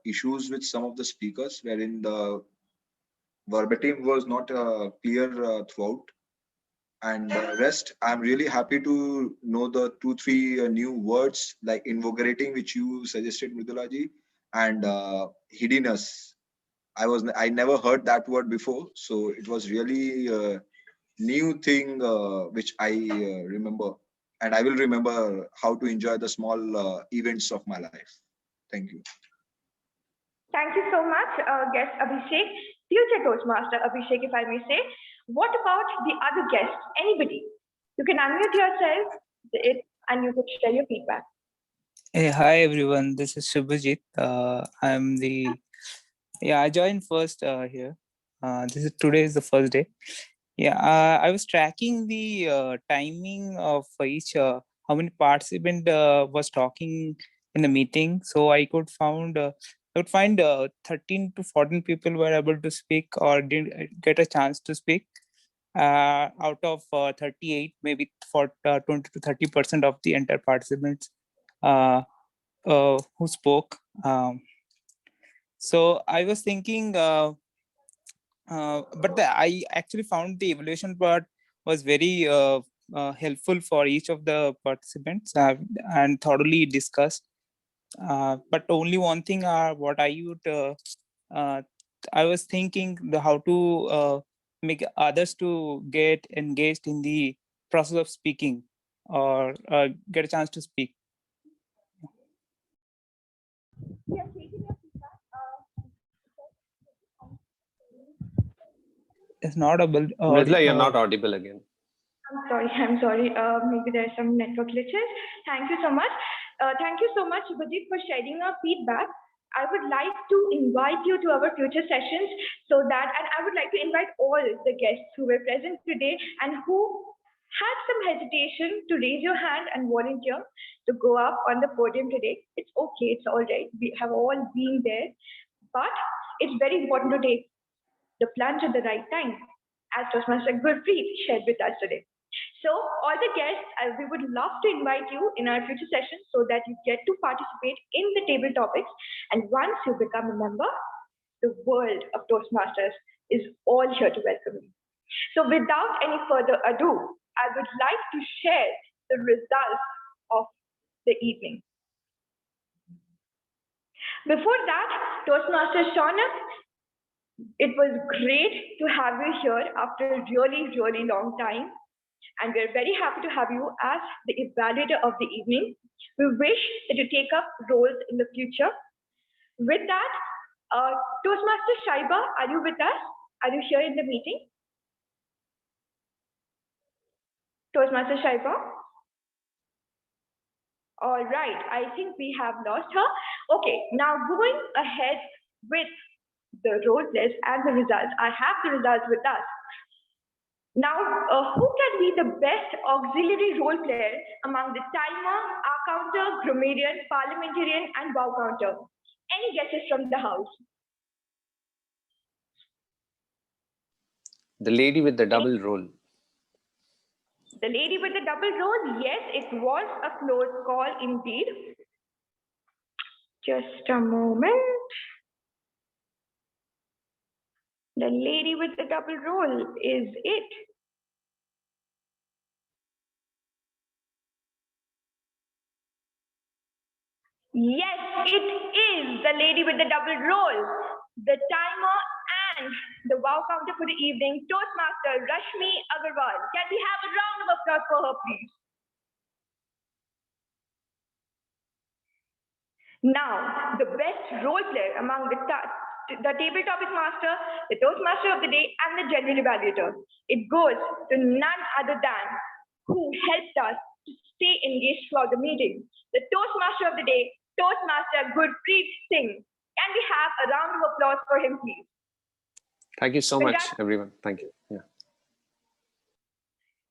issues with some of the speakers, wherein the verbatim was not clear throughout. And rest, I'm really happy to know the 2-3 new words like invigorating, which you suggested, Mridulaji, and hiddiness. I never heard that word before, so it was really new thing which I remember, and I will remember how to enjoy the small events of my life. Thank you.
Thank you so much, guest Abhishek. Future Toastmaster Abhishek, if I may say. What about the other guests? Anybody? You can unmute yourself and you could share your feedback.
Hey, hi everyone. This is Shubhajit. I joined first here. Today is the first day. Yeah, I was tracking the timing of each how many participant was talking in the meeting. So I could find 13 to 14 people were able to speak or didn't get a chance to speak. Out of 38, maybe for 20 to 30% of the entire participants who spoke. So I was thinking, I actually found the evaluation part was very helpful for each of the participants and thoroughly discussed. But only one thing, what I was thinking how to make others to get engaged in the process of speaking or get a chance to speak. It's not
Mridula, you're not audible again.
I'm sorry. Maybe there's some network glitches. Thank you so much. Thank you so much, Subhajit, for sharing your feedback. I would like to invite you to our future sessions and I would like to invite all the guests who were present today and who had some hesitation to raise your hand and volunteer to go up on the podium today. It's okay. It's all right. We have all been there, but it's very important to take the plunge at the right time, as Toastmaster Gurpreet shared with us today. So, all the guests, we would love to invite you in our future sessions so that you get to participate in the table topics. And once you become a member, the world of Toastmasters is all here to welcome you. So, without any further ado, I would like to share the results of the evening. Before that, Toastmaster Shaunak, it was great to have you here after a really, really long time. And we're very happy to have you as the evaluator of the evening. We wish that you take up roles in the future. With that, Toastmaster Shaiba, are you with us? Are you here in the meeting? Toastmaster Shaiba? All right, I think we have lost her. Okay, now going ahead with the role list and the results. I have the results with us. Now, who can be the best auxiliary role player among the timer, R counter, grammarian, parliamentarian, and wow counter? Any guesses from the house?
The lady with the double role.
The lady with the double role? Yes, it was a close call indeed. Just a moment. The lady with the double role is it. Yes, it is the lady with the double role. The timer and the wow counter for the evening, Toastmaster Rashmi Agarwal. Can we have a round of applause for her, please? Now, the best role player among the table topic master, the Toastmaster of the day, and the general evaluator. It goes to none other than who helped us to stay engaged throughout the meeting. The Toastmaster of the day, Toastmaster Gurpreet Singh. Can we have a round of applause for him, please?
Thank you so much, everyone. Thank you. Yeah.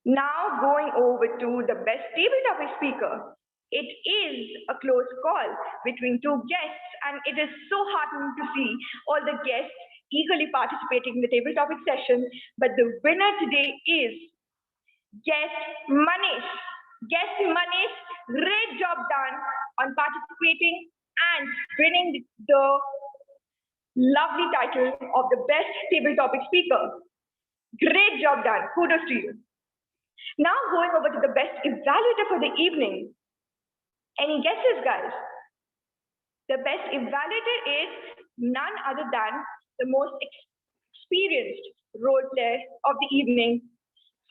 Now going over to the best table topic speaker. It is a close call between two guests, and it is so heartening to see all the guests eagerly participating in the table topic session. But the winner today is guest Manish. Guest Manish, great job done on participating and winning the lovely title of the best table topic speaker. Great job done. Kudos to you. Now going over to the best evaluator for the evening. Any guesses, guys? The best evaluator is none other than the most experienced role player of the evening.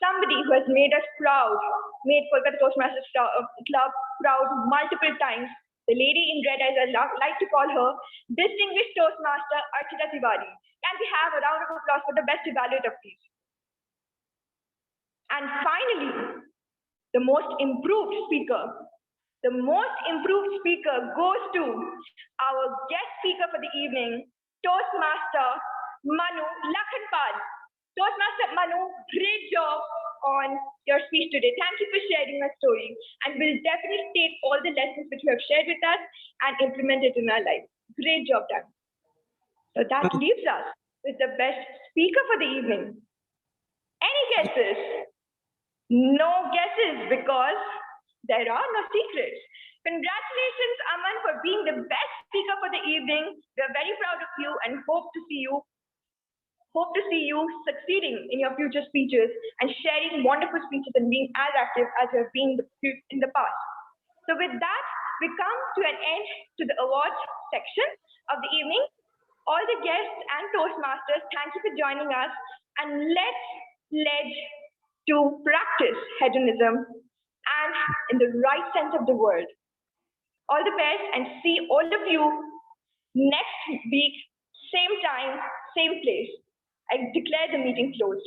Somebody who has made us proud, made Kolkata Toastmasters Club proud multiple times. The lady in red, as I like to call her, distinguished Toastmaster Archita Tiwari. Can we have a round of applause for the best evaluator, please? And finally, the most improved speaker. The most improved speaker goes to our guest speaker for the evening, Toastmaster Manu Lakhanpal. Toastmaster Manu, great job on your speech today. Thank you for sharing your story. And we'll definitely take all the lessons which you have shared with us and implement it in our life. Great job done. So that leaves us with the best speaker for the evening. Any guesses? No guesses because there are no secrets. Congratulations, Aman, for being the best speaker for the evening. We're very proud of you and hope to see you succeeding in your future speeches and sharing wonderful speeches and being as active as you have been in the past. So with that, we come to an end to the awards section of the evening. All the guests and Toastmasters, thank you for joining us, and let's pledge to practice hedonism and in the right sense of the word. All the best and see all of you next week, same time, same place. I declare the meeting closed.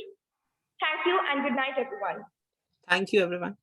Thank you and good night, everyone.
Thank you, everyone.